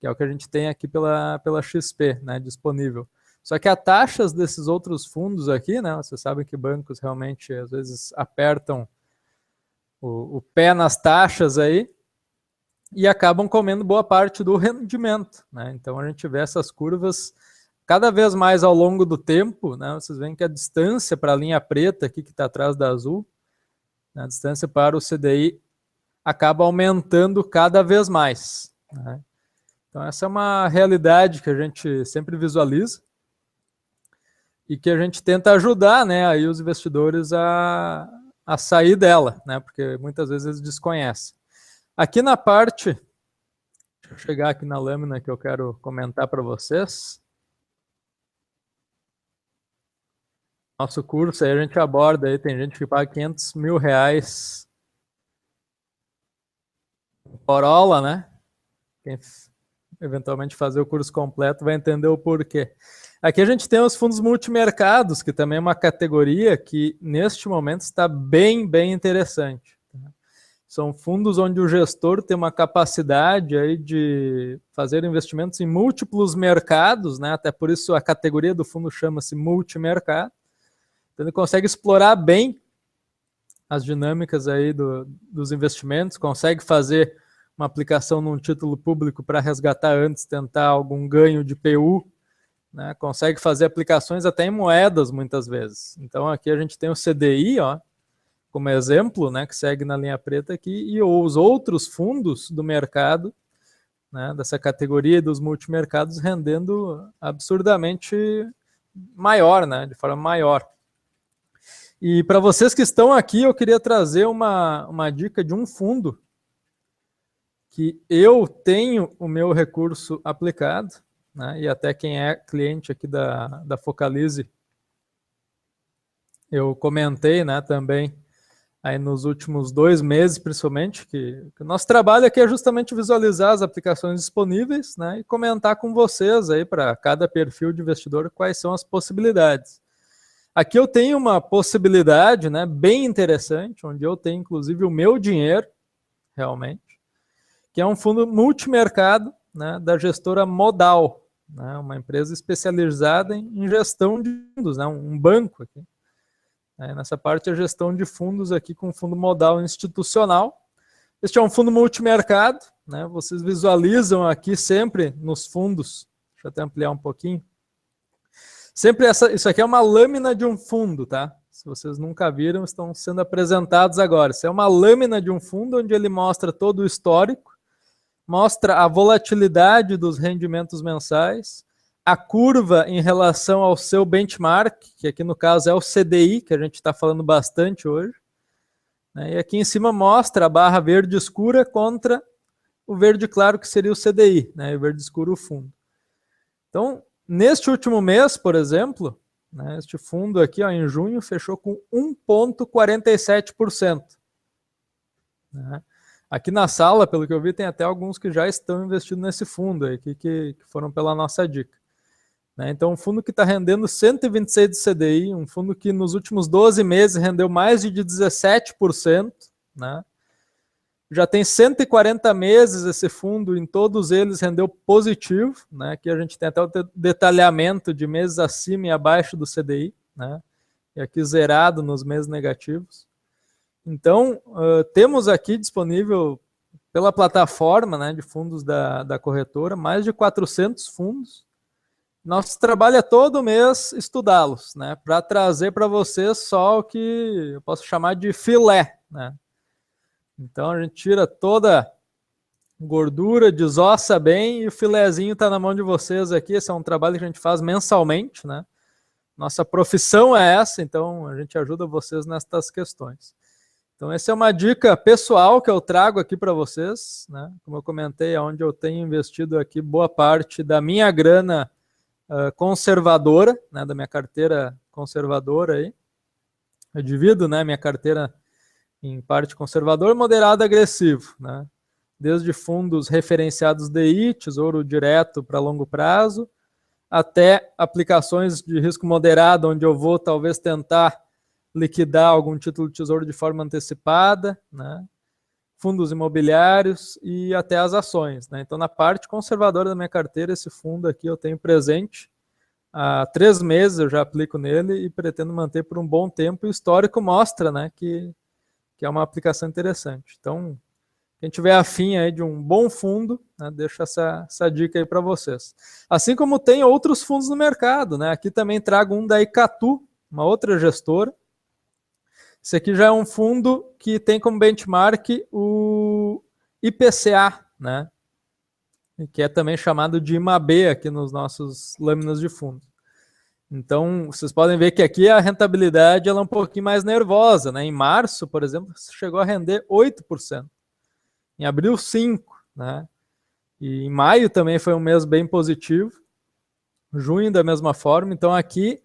que é o que a gente tem aqui pela XP, né, disponível. Só que as taxas desses outros fundos aqui, né, vocês sabem que bancos realmente às vezes apertam o pé nas taxas aí e acabam comendo boa parte do rendimento, né? Então a gente vê essas curvas cada vez mais ao longo do tempo, né? Vocês veem que a distância para a linha preta aqui que está atrás da azul, né, a distância para o CDI acaba aumentando cada vez mais, né? Então essa é uma realidade que a gente sempre visualiza e que a gente tenta ajudar, né, aí os investidores a sair dela, né, porque muitas vezes eles desconhecem. Aqui na parte, deixa eu chegar aqui na lâmina que eu quero comentar para vocês. nosso curso, aí a gente aborda, aí tem gente que paga R$500 mil por aula, né? Quem eventualmente fazer o curso completo vai entender o porquê. Aqui a gente tem os fundos multimercados, que também é uma categoria que neste momento está bem interessante. São fundos onde o gestor tem uma capacidade aí de fazer investimentos em múltiplos mercados, né? Até por isso a categoria do fundo chama-se multimercado. Então ele consegue explorar bem as dinâmicas aí dos investimentos, consegue fazer uma aplicação num título público para resgatar antes, tentar algum ganho de PU, né? Consegue fazer aplicações até em moedas muitas vezes. Então aqui a gente tem o CDI, ó, como exemplo, né, que segue na linha preta aqui, e os outros fundos do mercado, né, dessa categoria dos multimercados, rendendo absurdamente maior, né, de forma maior. E para vocês que estão aqui, eu queria trazer uma dica de um fundo que eu tenho o meu recurso aplicado, né, e até quem é cliente aqui da Focalize, eu comentei, né, também, aí nos últimos 2 meses, principalmente, que o nosso trabalho aqui é justamente visualizar as aplicações disponíveis, né, e comentar com vocês aí para cada perfil de investidor quais são as possibilidades. Aqui eu tenho uma possibilidade, né, bem interessante, onde eu tenho inclusive o meu dinheiro, realmente, que é um fundo multimercado, né, da gestora Modal, né, uma empresa especializada em gestão de fundos, né, um banco aqui. Nessa parte, a gestão de fundos aqui com fundo modal institucional. Este é um fundo multimercado, né? Vocês visualizam aqui sempre nos fundos, deixa eu até ampliar um pouquinho. Sempre isso aqui é uma lâmina de um fundo, tá? Se vocês nunca viram, estão sendo apresentados agora. Isso é uma lâmina de um fundo onde ele mostra todo o histórico, mostra a volatilidade dos rendimentos mensais, a curva em relação ao seu benchmark, que aqui no caso é o CDI, que a gente está falando bastante hoje. Né? E aqui em cima mostra a barra verde escura contra o verde claro, que seria o CDI, né? E o verde escuro o fundo. Então, neste último mês, por exemplo, né, este fundo aqui, ó, em junho, fechou com 1,47%. Né? Aqui na sala, pelo que eu vi, tem até alguns que já estão investindo nesse fundo aí, que foram pela nossa dica. Então, um fundo que está rendendo 126 de CDI, um fundo que nos últimos 12 meses rendeu mais de 17%, né? Já tem 140 meses esse fundo, em todos eles rendeu positivo, né? Aqui a gente tem até o detalhamento de meses acima e abaixo do CDI, né? E aqui zerado nos meses negativos. Então, temos aqui disponível pela plataforma, né, de fundos da corretora, mais de 400 fundos. Nosso trabalho é todo mês estudá-los, né, para trazer para vocês só o que eu posso chamar de filé, né. Então a gente tira toda gordura, desossa bem e o filézinho está na mão de vocês aqui. Esse é um trabalho que a gente faz mensalmente, né. Nossa profissão é essa, então a gente ajuda vocês nestas questões. Então essa é uma dica pessoal que eu trago aqui para vocês, né. Como eu comentei, é onde eu tenho investido aqui boa parte da minha grana conservadora, né, da minha carteira conservadora aí. Eu divido, né, minha carteira em parte conservador, moderado e agressivo, né, desde fundos referenciados DI, tesouro direto para longo prazo, até aplicações de risco moderado, onde eu vou talvez tentar liquidar algum título de tesouro de forma antecipada, né, fundos imobiliários e até as ações, né? Então, na parte conservadora da minha carteira, esse fundo aqui eu tenho presente. Há 3 meses eu já aplico nele e pretendo manter por um bom tempo. E o histórico mostra, né, que é uma aplicação interessante. Então, quem tiver afim aí de um bom fundo, né, deixo essa dica aí para vocês. Assim como tem outros fundos no mercado, né? Aqui também trago um da Icatu, uma outra gestora. Esse aqui já é um fundo que tem como benchmark o IPCA, né? Que é também chamado de IMAB aqui nos nossos lâminas de fundo. Então, vocês podem ver que aqui a rentabilidade ela é um pouquinho mais nervosa, né? Em março, por exemplo, chegou a render 8%. Em abril, 5%. Né? E em maio também foi um mês bem positivo. Junho, da mesma forma. Então, aqui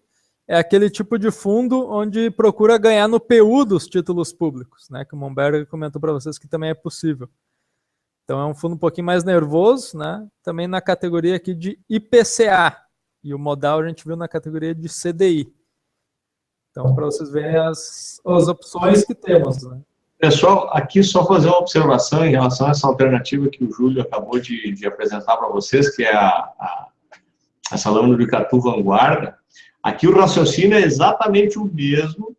é aquele tipo de fundo onde procura ganhar no PU dos títulos públicos, né? Que o Momberg comentou para vocês que também é possível. Então é um fundo um pouquinho mais nervoso, né? Também na categoria aqui de IPCA. E o modal a gente viu na categoria de CDI. Então, para vocês verem as opções que temos, né? Pessoal, aqui só fazer uma observação em relação a essa alternativa que o Júlio acabou de apresentar para vocês, que é essa lâmina do Icatu Vanguarda. Aqui o raciocínio é exatamente o mesmo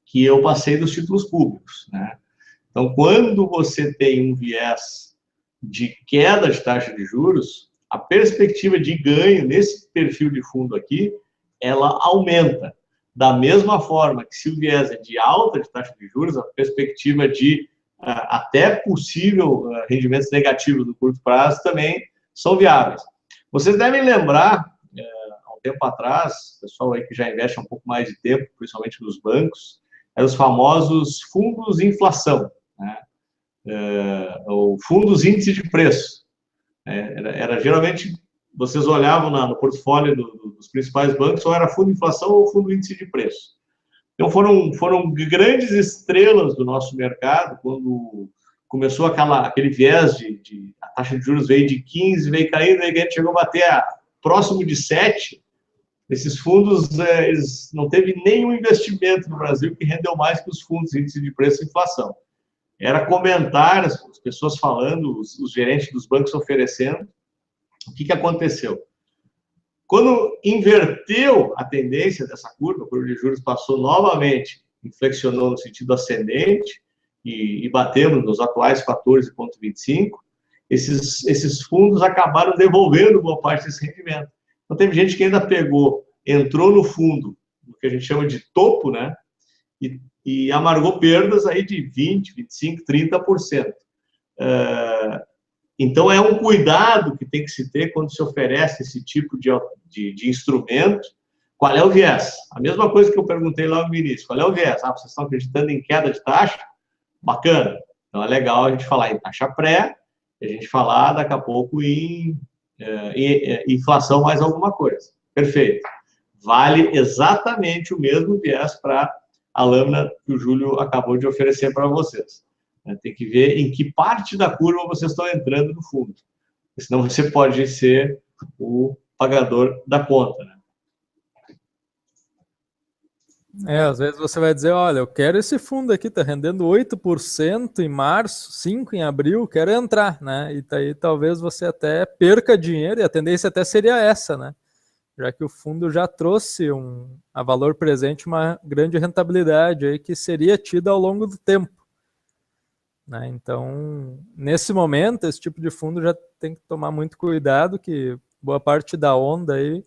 que eu passei dos títulos públicos, né? Então, quando você tem um viés de queda de taxa de juros, a perspectiva de ganho nesse perfil de fundo aqui, ela aumenta. Da mesma forma que se o viés é de alta de taxa de juros, a perspectiva de até possível rendimentos negativos no curto prazo também são viáveis. Vocês devem lembrar, há um tempo atrás, o pessoal aí que já investe há um pouco mais de tempo, principalmente nos bancos, eram os famosos fundos de inflação, né? Ou fundos índice de preço. Era geralmente, vocês olhavam no portfólio dos principais bancos, ou era fundo de inflação ou fundo índice de preço. Então, foram grandes estrelas do nosso mercado, quando começou aquele viés a taxa de juros veio de 15, veio caindo, aí a gente chegou a bater próximo de 7. Esses fundos, eles não teve nenhum investimento no Brasil que rendeu mais que os fundos índice de preço e inflação. Era comentar, as pessoas falando, os gerentes dos bancos oferecendo. O que aconteceu? Quando inverteu a tendência dessa curva, a curva de juros passou novamente, inflexionou no sentido ascendente e batemos nos atuais 14,25, esses fundos acabaram devolvendo boa parte desse rendimento. Então, teve gente que ainda entrou no fundo, o que a gente chama de topo, né? E amargou perdas aí de 20%, 25%, 30%. Então, é um cuidado que tem que se ter quando se oferece esse tipo de instrumento. Qual é o viés? A mesma coisa que eu perguntei lá no início. Qual é o viés? Vocês estão acreditando em queda de taxa? Bacana. Então, é legal a gente falar em taxa pré, e a gente falar daqui a pouco em inflação mais alguma coisa. Perfeito. Vale exatamente o mesmo viés para a lâmina que o Júlio acabou de oferecer para vocês. Tem que ver em que parte da curva vocês estão entrando no fundo. Senão você pode ser o pagador da conta, né? Às vezes você vai dizer, olha, eu quero esse fundo aqui, tá rendendo 8% em março, 5% em abril, quero entrar, né? E daí talvez você até perca dinheiro, e a tendência até seria essa, né? Já que o fundo já trouxe a valor presente uma grande rentabilidade aí que seria tida ao longo do tempo. Né? Então, nesse momento, esse tipo de fundo já tem que tomar muito cuidado, que boa parte da onda aí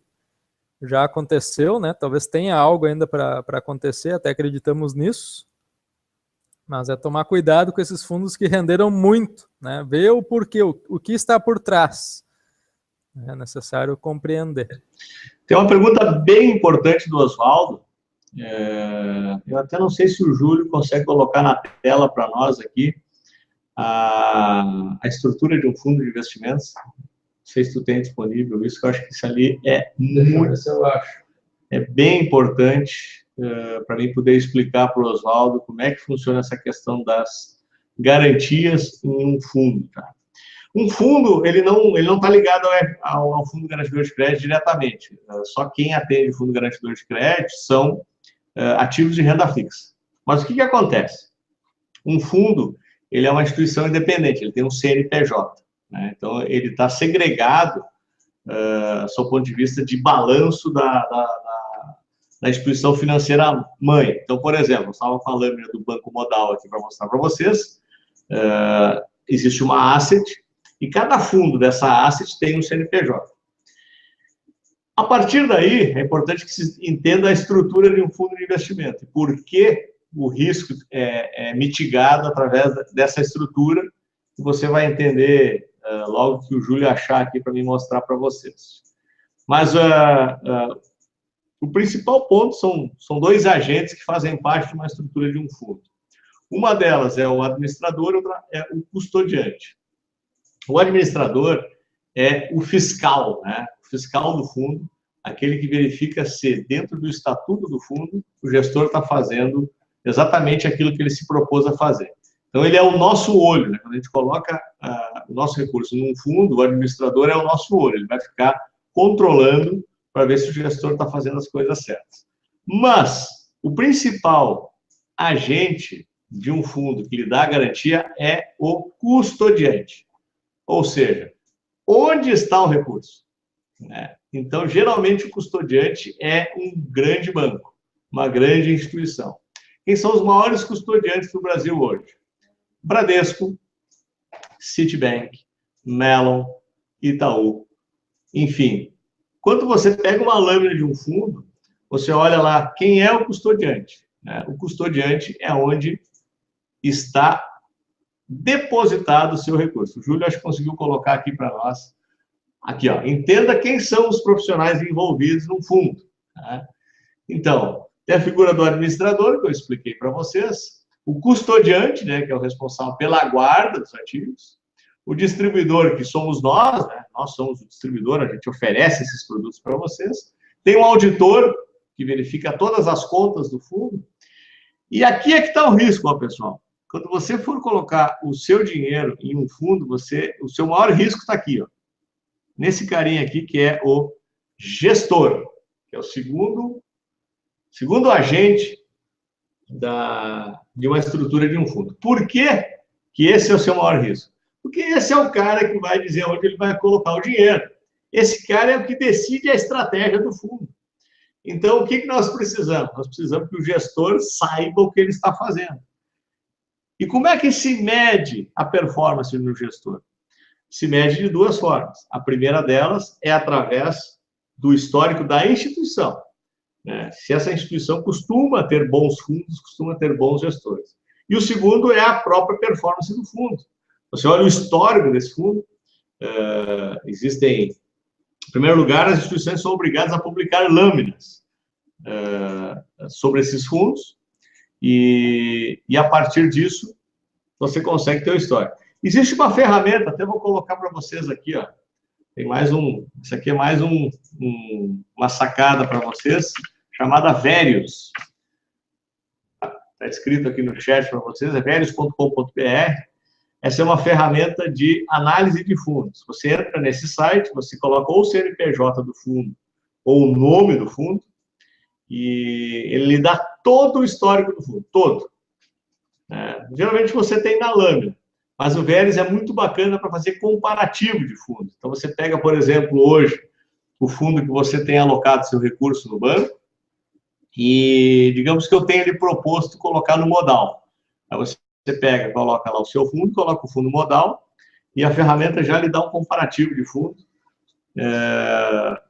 já aconteceu, né? Talvez tenha algo ainda para acontecer, até acreditamos nisso, mas é tomar cuidado com esses fundos que renderam muito, né? Ver o porquê, o que está por trás. É necessário compreender. Tem uma pergunta bem importante do Oswaldo. Eu até não sei se o Júlio consegue colocar na tela para nós aqui a estrutura de um fundo de investimentos. Não sei se tu tem disponível isso, que eu acho que isso ali é bem importante para mim poder explicar para o Oswaldo como é que funciona essa questão das garantias em um fundo, tá? Um fundo, ele não está ligado ao Fundo Garantidor de Crédito diretamente. Só quem atende o Fundo Garantidor de Crédito são ativos de renda fixa. Mas o que acontece? Um fundo, ele é uma instituição independente, ele tem um CNPJ, né? Então, ele está segregado, sob o ponto de vista de balanço da instituição financeira mãe. Então, por exemplo, eu estava com a lâmina do Banco Modal aqui para mostrar para vocês. Existe uma asset, e cada fundo dessa asset tem um CNPJ. A partir daí, é importante que se entenda a estrutura de um fundo de investimento. Por que o risco é mitigado através dessa estrutura, que você vai entender logo que o Júlio achar aqui para me mostrar para vocês. Mas o principal ponto são dois agentes que fazem parte de uma estrutura de um fundo. Uma delas é o administrador, outra é o custodiante. O administrador é o fiscal, né? O fiscal do fundo, aquele que verifica se, dentro do estatuto do fundo, o gestor está fazendo exatamente aquilo que ele se propôs a fazer. Então, ele é o nosso olho, né? Quando a gente coloca o nosso recurso num fundo, o administrador é o nosso olho, ele vai ficar controlando para ver se o gestor está fazendo as coisas certas. Mas, o principal agente de um fundo que lhe dá a garantia é o custodiante. Ou seja, onde está o recurso? Então, geralmente, o custodiante é um grande banco, uma grande instituição. Quem são os maiores custodiantes do Brasil hoje? Bradesco, Citibank, Mellon, Itaú. Enfim, quando você pega uma lâmina de um fundo, você olha lá quem é o custodiante. O custodiante é onde está depositado o seu recurso. O Júlio, acho que conseguiu colocar aqui para nós. Aqui, ó, entenda quem são os profissionais envolvidos no fundo. Então, tem a figura do administrador, que eu expliquei para vocês, o custodiante, né, que é o responsável pela guarda dos ativos, o distribuidor, que somos nós, né, nós somos o distribuidor, a gente oferece esses produtos para vocês, tem um auditor, que verifica todas as contas do fundo, e aqui é que está o risco, ó, pessoal. Quando você for colocar o seu dinheiro em um fundo, o seu maior risco está aqui, ó, nesse carinha aqui, que é o gestor, que é o segundo agente de uma estrutura de um fundo. Por que esse é o seu maior risco? Porque esse é o cara que vai dizer onde ele vai colocar o dinheiro. Esse cara é o que decide a estratégia do fundo. Então, o que nós precisamos? Nós precisamos que o gestor saiba o que ele está fazendo. E como é que se mede a performance do gestor? Se mede de duas formas. A primeira delas é através do histórico da instituição. Se essa instituição costuma ter bons fundos, costuma ter bons gestores. E o segundo é a própria performance do fundo. Você olha o histórico desse fundo, existem... Em primeiro lugar, as instituições são obrigadas a publicar lâminas sobre esses fundos e a partir disso, você consegue ter o histórico. Existe uma ferramenta, até vou colocar para vocês aqui, ó. Tem mais isso aqui é mais uma sacada para vocês, chamada Verius. Está escrito aqui no chat para vocês, é verius.com.br. Essa é uma ferramenta de análise de fundos. Você entra nesse site, você coloca ou o CNPJ do fundo, ou o nome do fundo, e ele lhe dá todo o histórico do fundo, todo. Geralmente você tem na lâmina, mas o Verius é muito bacana para fazer comparativo de fundos. Então, você pega, por exemplo, hoje, o fundo que você tem alocado seu recurso no banco, e digamos que eu tenho lhe proposto colocar no modal. Aí você pega, coloca lá o seu fundo, coloca o fundo modal, e a ferramenta já lhe dá um comparativo de fundo,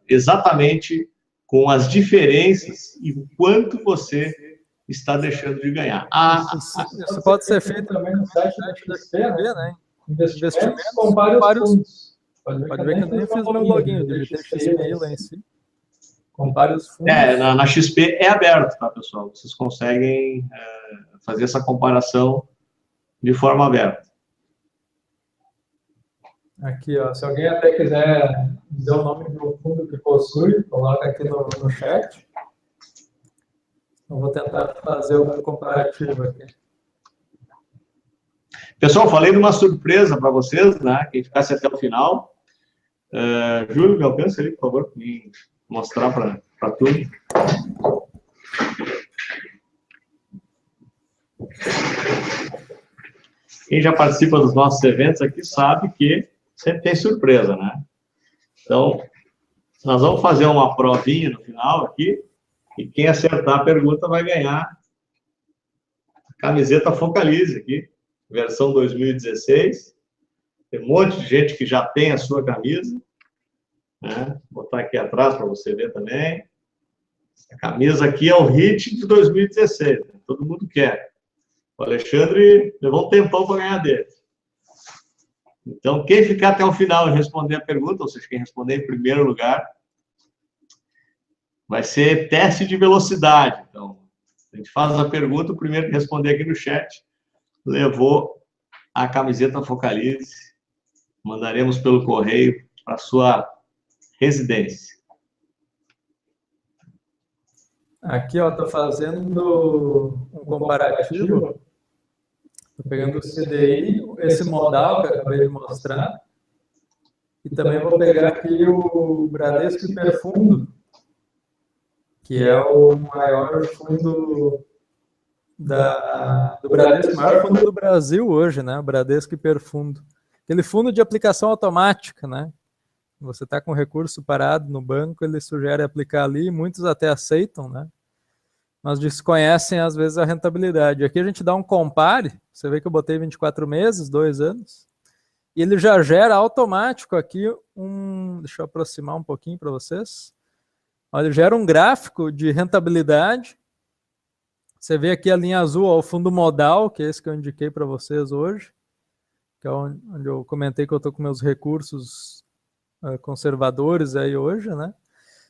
exatamente com as diferenças e o quanto você está deixando de ganhar. Isso pode ser feito também no site da XP, né? Investimentos com vários fundos. Pode ver que eu nem fiz meu login, digitei XP lá em si. Com vários fundos. Na XP é aberto, tá, pessoal? Vocês conseguem fazer essa comparação de forma aberta. Aqui, ó, se alguém até quiser dizer o nome do fundo que possui, coloca aqui no chat. Eu vou tentar fazer o comparativo aqui. Pessoal, falei de uma surpresa para vocês, né? Quem ficasse até o final. Júlio, me alcança ali, por favor, para me mostrar para tudo. Quem já participa dos nossos eventos aqui sabe que sempre tem surpresa, né? Então, nós vamos fazer uma provinha no final aqui, e quem acertar a pergunta vai ganhar a camiseta Focalize aqui, versão 2016. Tem um monte de gente que já tem a sua camisa, né? Vou botar aqui atrás para você ver também. A camisa aqui é o hit de 2016, né? Todo mundo quer. O Alexandre levou um tempão para ganhar dele. Então, quem ficar até o final e responder a pergunta, ou seja, quem responder em primeiro lugar, vai ser teste de velocidade. Então, a gente faz a pergunta, o primeiro que responder aqui no chat levou a camiseta Focalize. Mandaremos pelo correio para sua residência. Aqui, ó, estou fazendo um comparativo, estou pegando o CDI, esse modal que eu acabei de mostrar, e também vou pegar aqui o Bradesco Hiperfundo, que é o maior fundo do Bradesco, o maior fundo do Brasil hoje, né? O Bradesco Hiperfundo. Aquele fundo de aplicação automática, né? Você está com recurso parado no banco, ele sugere aplicar ali, muitos até aceitam, né? Mas desconhecem, às vezes, a rentabilidade. Aqui a gente dá um compare, você vê que eu botei 24 meses, 2 anos, e ele já gera automático aqui deixa eu aproximar um pouquinho para vocês. Olha, ele gera um gráfico de rentabilidade. Você vê aqui a linha azul, ó, o fundo modal, que é esse que eu indiquei para vocês hoje, que é onde eu comentei que eu estou com meus recursos conservadores aí hoje, né?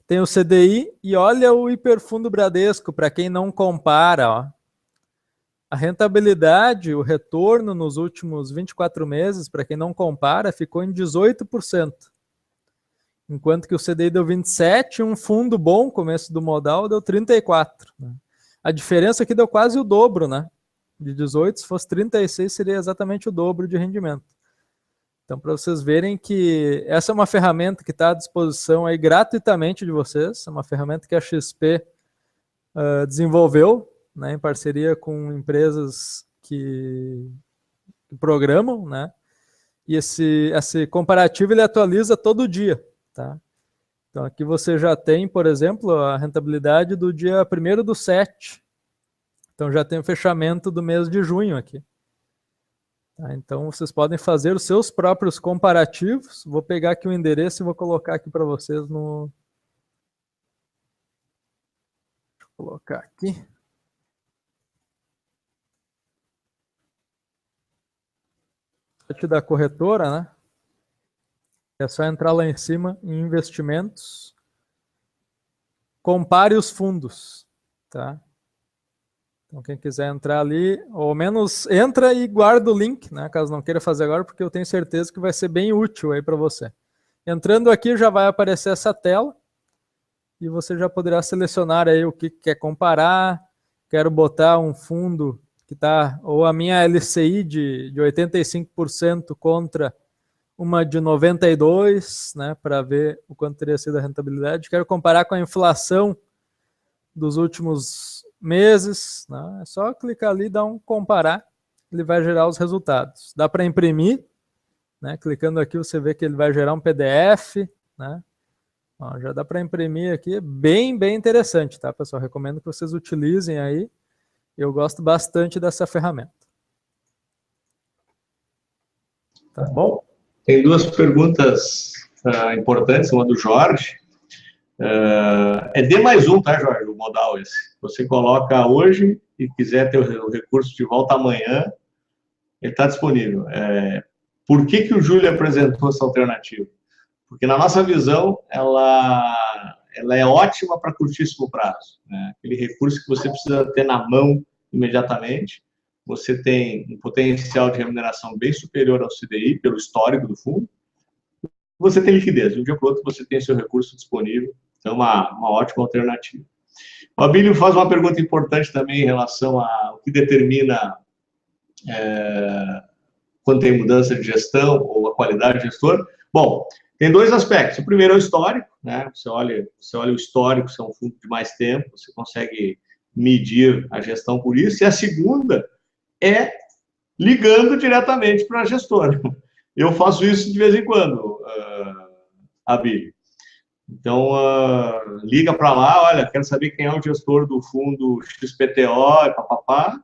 Tem o CDI e olha o Hiperfundo Bradesco, para quem não compara, ó. A rentabilidade, o retorno nos últimos 24 meses, para quem não compara, ficou em 18%. Enquanto que o CDI deu 27%, um fundo bom, começo do modal, deu 34%. Né? A diferença aqui deu quase o dobro, né? De 18, se fosse 36, seria exatamente o dobro de rendimento. Então, para vocês verem que essa é uma ferramenta que está à disposição aí gratuitamente de vocês, é uma ferramenta que a XP desenvolveu, né, em parceria com empresas que programam, né? E esse comparativo ele atualiza todo dia, tá? Então aqui você já tem, por exemplo, a rentabilidade do dia 1º/7. Então já tem o fechamento do mês de junho aqui. Tá? Então vocês podem fazer os seus próprios comparativos. Vou pegar aqui o endereço e vou colocar aqui para vocês no... Deixa eu colocar aqui. Da corretora, né? É só entrar lá em cima em investimentos, compare os fundos, tá? Então quem quiser entrar ali, ou menos entra e guarda o link, né? Caso não queira fazer agora, porque eu tenho certeza que vai ser bem útil aí para você. Entrando aqui já vai aparecer essa tela e você já poderá selecionar aí o que quer comparar. Quero botar um fundo que está, ou a minha LCI de 85% contra uma de 92%, né, para ver o quanto teria sido a rentabilidade. Quero comparar com a inflação dos últimos meses, né? É só clicar ali e dar um comparar, ele vai gerar os resultados. Dá para imprimir, né? Clicando aqui você vê que ele vai gerar um PDF, né? Ó, já dá para imprimir aqui, bem interessante, tá, pessoal? Recomendo que vocês utilizem aí. Eu gosto bastante dessa ferramenta. Tá bom? Tem duas perguntas importantes, uma do Jorge. É D+1, tá, Jorge? O modal esse. Você coloca hoje e quiser ter o recurso de volta amanhã, ele está disponível. Por que o Júlio apresentou essa alternativa? Porque, na nossa visão, ela é ótima para curtíssimo prazo. Né? Aquele recurso que você precisa ter na mão imediatamente. Você tem um potencial de remuneração bem superior ao CDI, pelo histórico do fundo. Você tem liquidez. De um dia para o outro, você tem seu recurso disponível. Então, uma ótima alternativa. O Abílio faz uma pergunta importante também em relação ao que determina quando tem mudança de gestão ou a qualidade de gestor. Bom, tem dois aspectos. O primeiro é o histórico, né? Você olha o histórico, se é um fundo de mais tempo, você consegue medir a gestão por isso. E a segunda é ligando diretamente para a gestora. Eu faço isso de vez em quando, Abílio. Então, liga para lá, olha, quero saber quem é o gestor do fundo XPTO, papapá.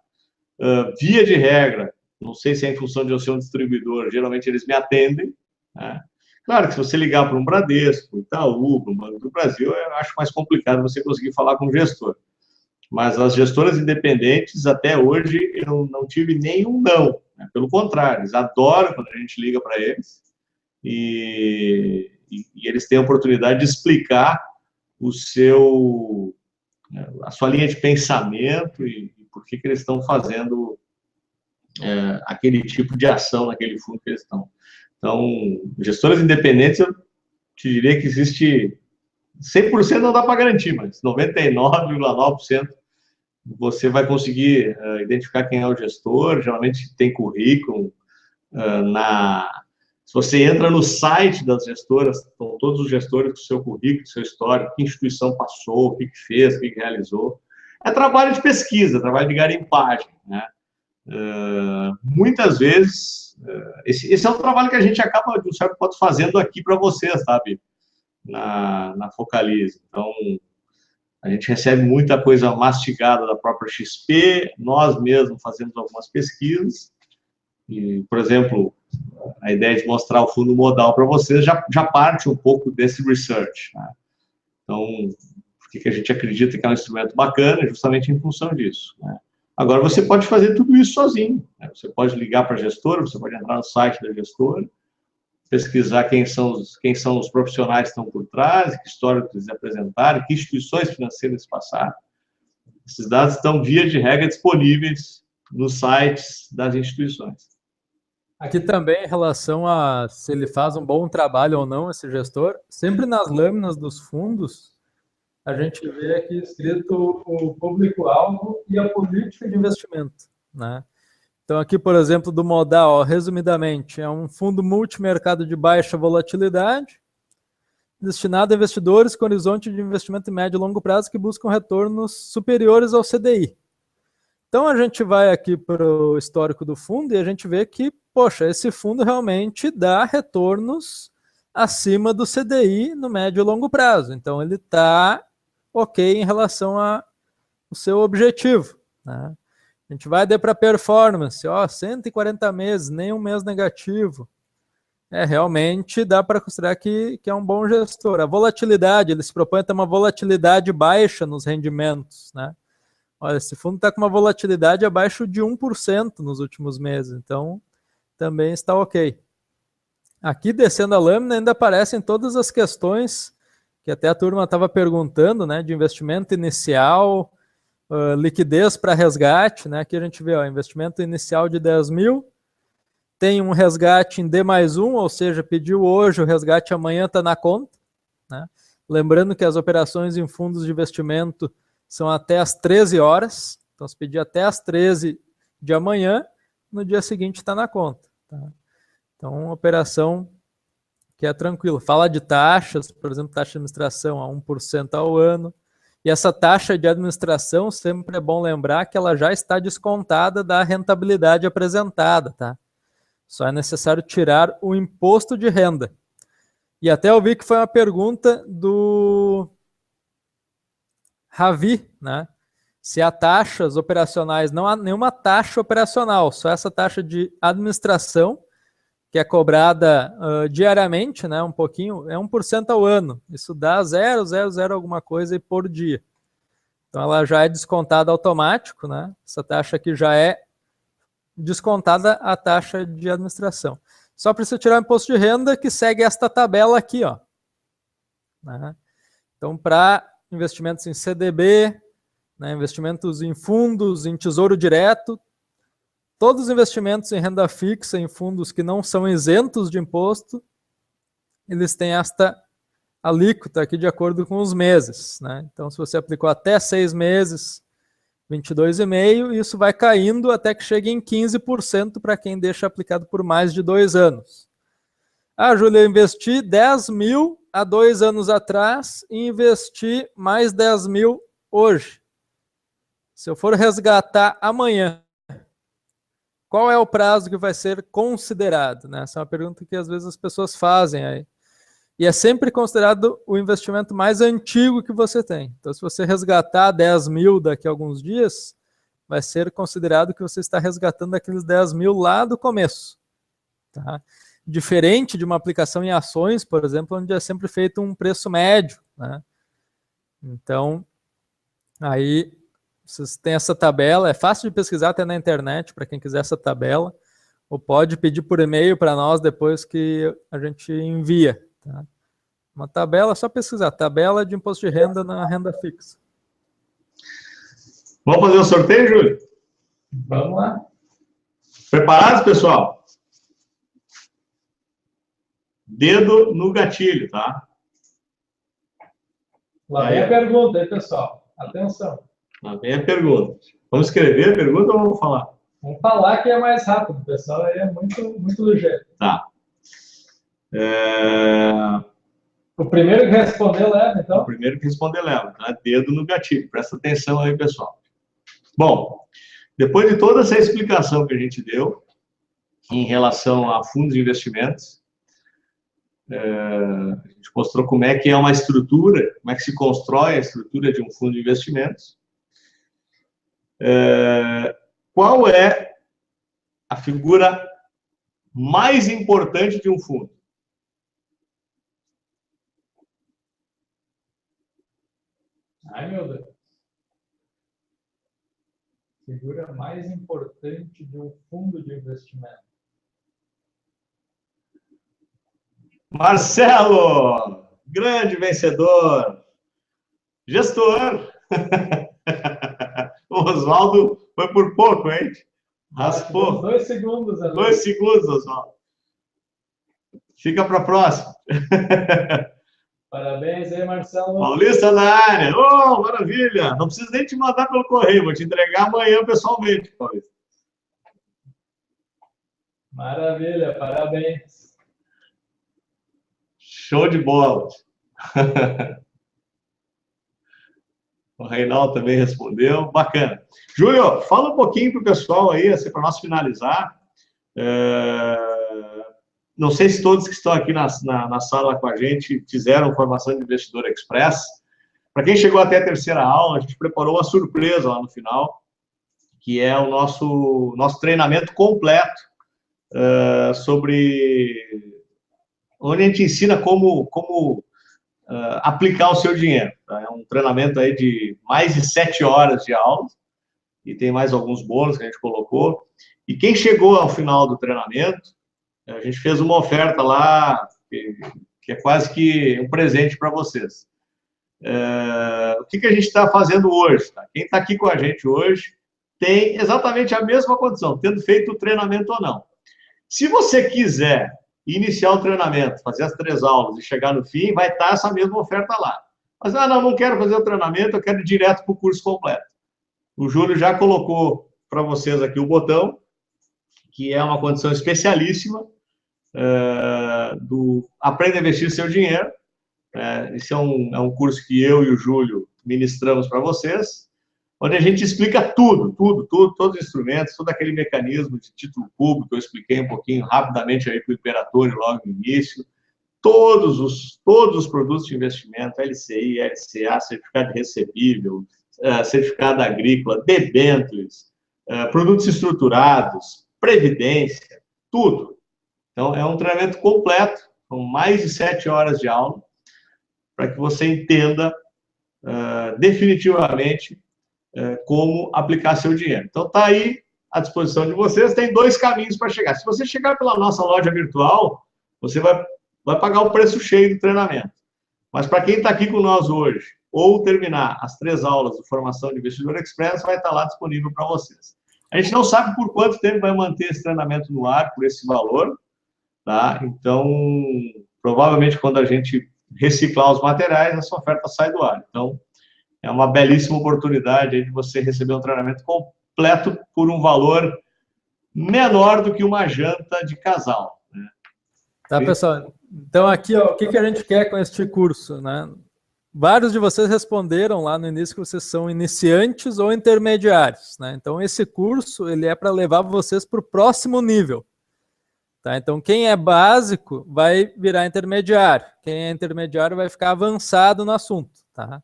Via de regra, não sei se é em função de eu ser um distribuidor, geralmente eles me atendem. Né? Claro que se você ligar para um Bradesco, Itaú, para um Banco do Brasil, eu acho mais complicado você conseguir falar com o gestor. Mas as gestoras independentes, até hoje, eu não tive nenhum não. Né? Pelo contrário, eles adoram quando a gente liga para eles e eles têm a oportunidade de explicar a sua linha de pensamento e por que eles estão fazendo aquele tipo de ação naquele fundo que eles estão. Então, gestoras independentes, eu te diria que existe 100% não dá para garantir, mas 99,9% você vai conseguir identificar quem é o gestor, geralmente tem currículo. Se você entra no site das gestoras, estão todos os gestores com seu currículo, seu histórico, que instituição passou, o que fez, o que realizou. É trabalho de pesquisa, trabalho de garimpagem, né? Muitas vezes, esse é um trabalho que a gente acaba, de um certo modo, fazendo aqui para vocês, sabe? Na Focalize. Então, a gente recebe muita coisa mastigada da própria XP, nós mesmos fazemos algumas pesquisas, e, por exemplo, a ideia de mostrar o fundo modal para vocês já parte um pouco desse research, né? Então, por que a gente acredita que é um instrumento bacana? Justamente em função disso, né? Agora, você pode fazer tudo isso sozinho, né? Você pode ligar para a gestora, você pode entrar no site da gestora, pesquisar quem são os profissionais que estão por trás, que história eles apresentaram, que instituições financeiras passaram. Esses dados estão, via de regra, disponíveis nos sites das instituições. Aqui também, em relação a se ele faz um bom trabalho ou não, esse gestor, sempre nas lâminas dos fundos, a gente vê aqui escrito o público-alvo e a política de investimento, né? Então, aqui, por exemplo, do modal, ó, resumidamente, é um fundo multimercado de baixa volatilidade, destinado a investidores com horizonte de investimento em médio e longo prazo que buscam retornos superiores ao CDI. Então, a gente vai aqui para o histórico do fundo e a gente vê que, poxa, esse fundo realmente dá retornos acima do CDI no médio e longo prazo. Então, ele está ok em relação ao seu objetivo, né? A gente vai dar para performance, ó, 140 meses, nenhum mês negativo. Realmente dá para considerar que é um bom gestor. A volatilidade, ele se propõe a ter uma volatilidade baixa nos rendimentos, né? Olha, esse fundo está com uma volatilidade abaixo de 1% nos últimos meses, então também está ok. Aqui, descendo a lâmina, ainda aparecem todas as questões que até a turma estava perguntando, né, de investimento inicial, liquidez para resgate, né? Aqui a gente vê, ó, investimento inicial de 10 mil, tem um resgate em D+1, ou seja, pediu hoje, o resgate amanhã está na conta, né? Lembrando que as operações em fundos de investimento são até às 13 horas, então se pedir até às 13 de amanhã, no dia seguinte está na conta, tá? Então, uma operação que é tranquilo. Fala de taxas, por exemplo, taxa de administração a 1% ao ano. E essa taxa de administração, sempre é bom lembrar que ela já está descontada da rentabilidade apresentada, tá? Só é necessário tirar o imposto de renda. E até eu vi que foi uma pergunta do Ravi, né? Se há taxas operacionais, não há nenhuma taxa operacional, só essa taxa de administração, que é cobrada diariamente, né, um pouquinho, é 1% ao ano. Isso dá 0,00 alguma coisa por dia. Então, ela já é descontada automático, né? Essa taxa aqui já é descontada a taxa de administração. Só precisa tirar o imposto de renda, que segue esta tabela aqui, ó, né? Então, para investimentos em CDB, né, investimentos em fundos, em tesouro direto, todos os investimentos em renda fixa, em fundos que não são isentos de imposto, eles têm esta alíquota aqui de acordo com os meses, né? Então, se você aplicou até 6 meses, 22,5%, isso vai caindo até que chegue em 15% para quem deixa aplicado por mais de 2 anos. Ah, Júlia, eu investi 10 mil há 2 anos atrás e investi mais 10 mil hoje. Se eu for resgatar amanhã, qual é o prazo que vai ser considerado, né? Essa é uma pergunta que às vezes as pessoas fazem aí. E é sempre considerado o investimento mais antigo que você tem. Então, se você resgatar 10 mil daqui a alguns dias, vai ser considerado que você está resgatando aqueles 10 mil lá do começo, tá? Diferente de uma aplicação em ações, por exemplo, onde é sempre feito um preço médio, né? Então, aí vocês têm essa tabela, é fácil de pesquisar até na internet, para quem quiser essa tabela, ou pode pedir por e-mail para nós depois que a gente envia, tá? Uma tabela, só pesquisar, tabela de imposto de renda na renda fixa. Vamos fazer o sorteio, Júlio? Vamos lá. Preparados, pessoal? Dedo no gatilho, tá? Lá vem a pergunta, aí, pessoal. Atenção. Lá vem a pergunta. Vamos escrever a pergunta ou vamos falar? Vamos falar que é mais rápido, o pessoal aí é muito ligeiro. Tá. O primeiro que responder leva, então? O primeiro que responder leva, tá? Dedo no gatilho. Presta atenção aí, pessoal. Bom, depois de toda essa explicação que a gente deu em relação a fundos de investimentos, a gente mostrou como é que é uma estrutura, como é que se constrói a estrutura de um fundo de investimentos. Qual é a figura mais importante de um fundo? Ai, meu Deus. Figura mais importante de um fundo de investimento. Marcelo, grande vencedor, gestor. O Oswaldo foi por pouco, hein? Raspou. 2 segundos. 2 segundos, Oswaldo. Fica para a próxima. Parabéns aí, Marcelo. Paulista na área. Oh, maravilha. Não preciso nem te mandar pelo correio, vou te entregar amanhã pessoalmente, Paulista. Maravilha, parabéns. Show de bola. O Reinaldo também respondeu. Bacana. Júlio, fala um pouquinho para o pessoal aí, assim, para nós finalizar. Não sei se todos que estão aqui na sala com a gente fizeram formação de Investidor Express. Para quem chegou até a terceira aula, a gente preparou uma surpresa lá no final, que é o nosso treinamento completo sobre... onde a gente ensina como aplicar o seu dinheiro. Tá? É um treinamento aí de mais de 7 horas de aula, e tem mais alguns bônus que a gente colocou. E quem chegou ao final do treinamento, a gente fez uma oferta lá, que é quase que um presente para vocês. O que a gente está fazendo hoje? Tá? Quem está aqui com a gente hoje tem exatamente a mesma condição, tendo feito o treinamento ou não. Se você quiser iniciar o treinamento, fazer as 3 aulas e chegar no fim, vai estar essa mesma oferta lá. Mas, não quero fazer o treinamento, eu quero ir direto para o curso completo. O Júlio já colocou para vocês aqui o botão, que é uma condição especialíssima do Aprenda a Investir Seu Dinheiro. Esse é um curso que eu e o Júlio ministramos para vocês, onde a gente explica tudo, todos os instrumentos, todo aquele mecanismo de título público, eu expliquei um pouquinho rapidamente aí para o Imperator logo no início, todos os produtos de investimento, LCI, LCA, certificado de recebível, certificado agrícola, debêntures, produtos estruturados, previdência, tudo. Então, é um treinamento completo, com mais de 7 horas de aula, para que você entenda definitivamente como aplicar seu dinheiro. Então, está aí à disposição de vocês. Tem 2 caminhos para chegar. Se você chegar pela nossa loja virtual, você vai pagar o preço cheio do treinamento. Mas para quem está aqui com nós hoje, ou terminar as 3 aulas de formação de Investidor Express, vai estar lá disponível para vocês. A gente não sabe por quanto tempo vai manter esse treinamento no ar, por esse valor, tá? Então, provavelmente, quando a gente reciclar os materiais, essa oferta sai do ar. Então, é uma belíssima oportunidade aí de você receber um treinamento completo por um valor menor do que uma janta de casal. Né? Tá, pessoal? Então, aqui, ó, o que a gente quer com este curso, né? Vários de vocês responderam lá no início que vocês são iniciantes ou intermediários, né? Então, esse curso, ele é para levar vocês para o próximo nível. Tá? Então, quem é básico vai virar intermediário. Quem é intermediário vai ficar avançado no assunto. Tá?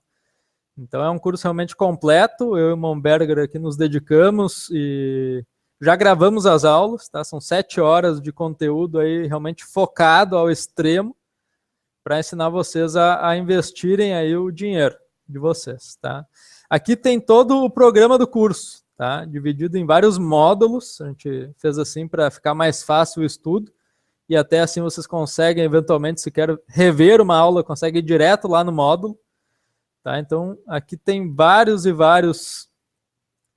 Então, é um curso realmente completo. Eu e o Monberger aqui nos dedicamos e já gravamos as aulas. Tá? São 7 horas de conteúdo aí realmente focado ao extremo para ensinar vocês a investirem aí o dinheiro de vocês. Tá? Aqui tem todo o programa do curso. Tá? Dividido em vários módulos, a gente fez assim para ficar mais fácil o estudo, e até assim vocês conseguem, eventualmente, se quer rever uma aula, conseguem ir direto lá no módulo. Tá? Então, aqui tem vários e vários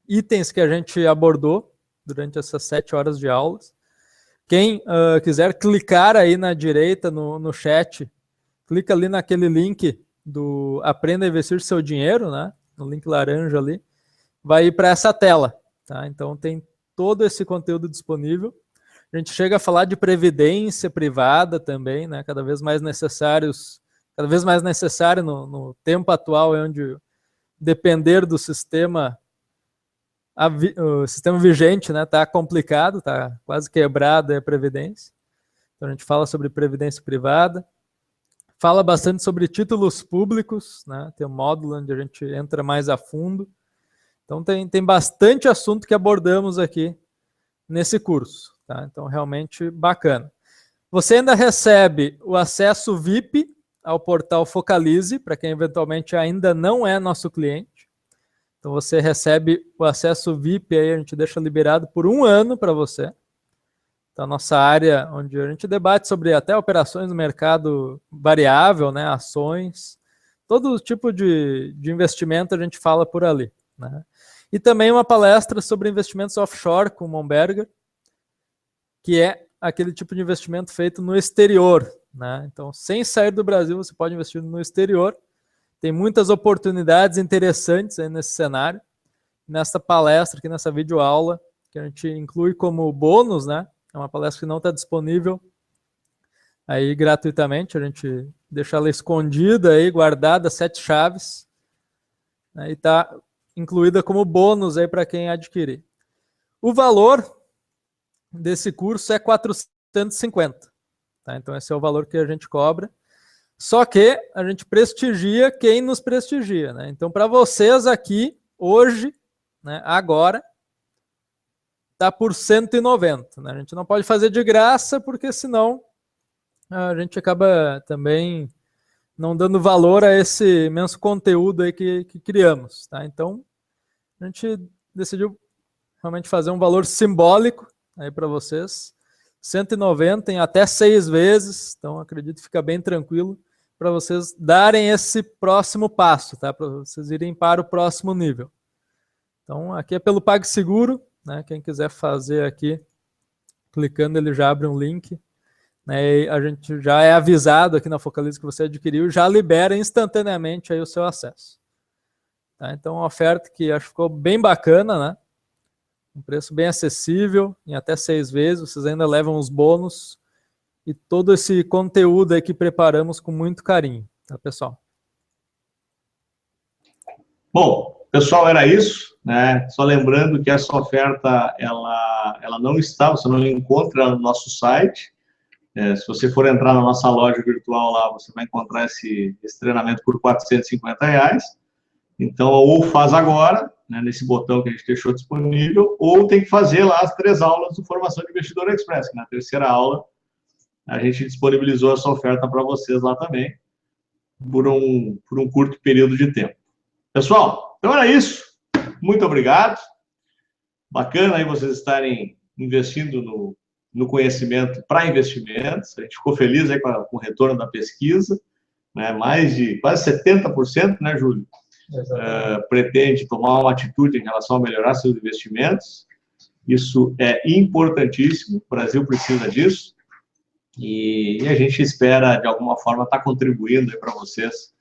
itens que a gente abordou durante essas 7 horas de aulas. Quem quiser clicar aí na direita, no chat, clica ali naquele link do Aprenda a Investir Seu Dinheiro, né? No link laranja ali, vai ir para essa tela, tá? Então tem todo esse conteúdo disponível. A gente chega a falar de previdência privada também, né? Cada vez mais necessário no tempo atual, onde depender do sistema, o sistema vigente, né? Tá complicado, tá quase quebrado a previdência. Então a gente fala sobre previdência privada. Fala bastante sobre títulos públicos, né? Tem um módulo onde a gente entra mais a fundo. Então tem bastante assunto que abordamos aqui nesse curso, tá? Então realmente bacana. Você ainda recebe o acesso VIP ao portal Focalize, para quem eventualmente ainda não é nosso cliente. Então você recebe o acesso VIP, aí a gente deixa liberado por 1 ano para você. Então, a nossa área onde a gente debate sobre até operações no mercado variável, né, ações, todo tipo de investimento a gente fala por ali, né? E também uma palestra sobre investimentos offshore com o Monberger, que é aquele tipo de investimento feito no exterior, né? Então, sem sair do Brasil, você pode investir no exterior. Tem muitas oportunidades interessantes aí nesse cenário. Nessa palestra aqui, nessa videoaula, que a gente inclui como bônus, né? É uma palestra que não está disponível aí gratuitamente, a gente deixa ela escondida aí, guardada, 7 chaves, né, e está incluída como bônus aí para quem adquirir. O valor desse curso é 450, tá? Então esse é o valor que a gente cobra, só que a gente prestigia quem nos prestigia, né? Então para vocês aqui, hoje, né, agora, está por 190, né? A gente não pode fazer de graça, porque senão a gente acaba também não dando valor a esse imenso conteúdo aí que criamos, tá? Então, a gente decidiu realmente fazer um valor simbólico aí para vocês, 190 em até 6 vezes, então acredito que fica bem tranquilo para vocês darem esse próximo passo, tá? Para vocês irem para o próximo nível. Então, aqui é pelo PagSeguro, né? Quem quiser fazer aqui, clicando, ele já abre um link, né? E a gente já é avisado aqui na Focalize que você adquiriu, já libera instantaneamente aí o seu acesso. Tá? Então, uma oferta que acho que ficou bem bacana, né? Um preço bem acessível, em até 6 vezes, vocês ainda levam os bônus e todo esse conteúdo aí que preparamos com muito carinho, tá, pessoal? Bom, pessoal, era isso, né? Só lembrando que essa oferta, ela não está, você não encontra no nosso site. Se você for entrar na nossa loja virtual lá, você vai encontrar esse treinamento por R$450. Então, ou faz agora, né, nesse botão que a gente deixou disponível, ou tem que fazer lá as 3 aulas do Formação de Investidor Express, que na 3ª aula a gente disponibilizou essa oferta para vocês lá também, por um curto período de tempo. Pessoal, então era isso. Muito obrigado. Bacana aí vocês estarem investindo no conhecimento para investimentos. A gente ficou feliz aí com o retorno da pesquisa, né? Mais de quase 70%, né, Júlio? Pretende tomar uma atitude em relação a melhorar seus investimentos. Isso é importantíssimo. O Brasil precisa disso. E a gente espera, de alguma forma, estar contribuindo aí para vocês,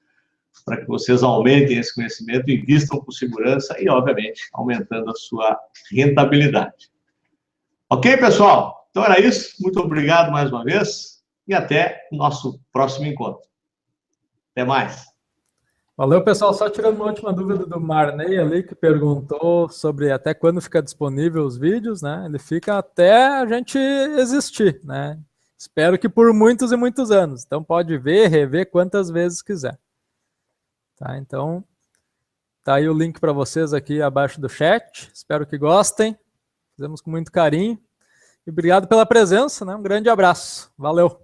para que vocês aumentem esse conhecimento, invistam com segurança e, obviamente, aumentando a sua rentabilidade. Ok, pessoal? Então era isso. Muito obrigado mais uma vez e até o nosso próximo encontro. Até mais. Valeu, pessoal. Só tirando uma última dúvida do Marney ali, que perguntou sobre até quando fica disponível os vídeos, né? Ele fica até a gente existir, né? Espero que por muitos e muitos anos. Então pode ver, rever quantas vezes quiser. Tá? Então, tá aí o link para vocês aqui abaixo do chat. Espero que gostem. Fizemos com muito carinho. E obrigado pela presença, né? Um grande abraço. Valeu!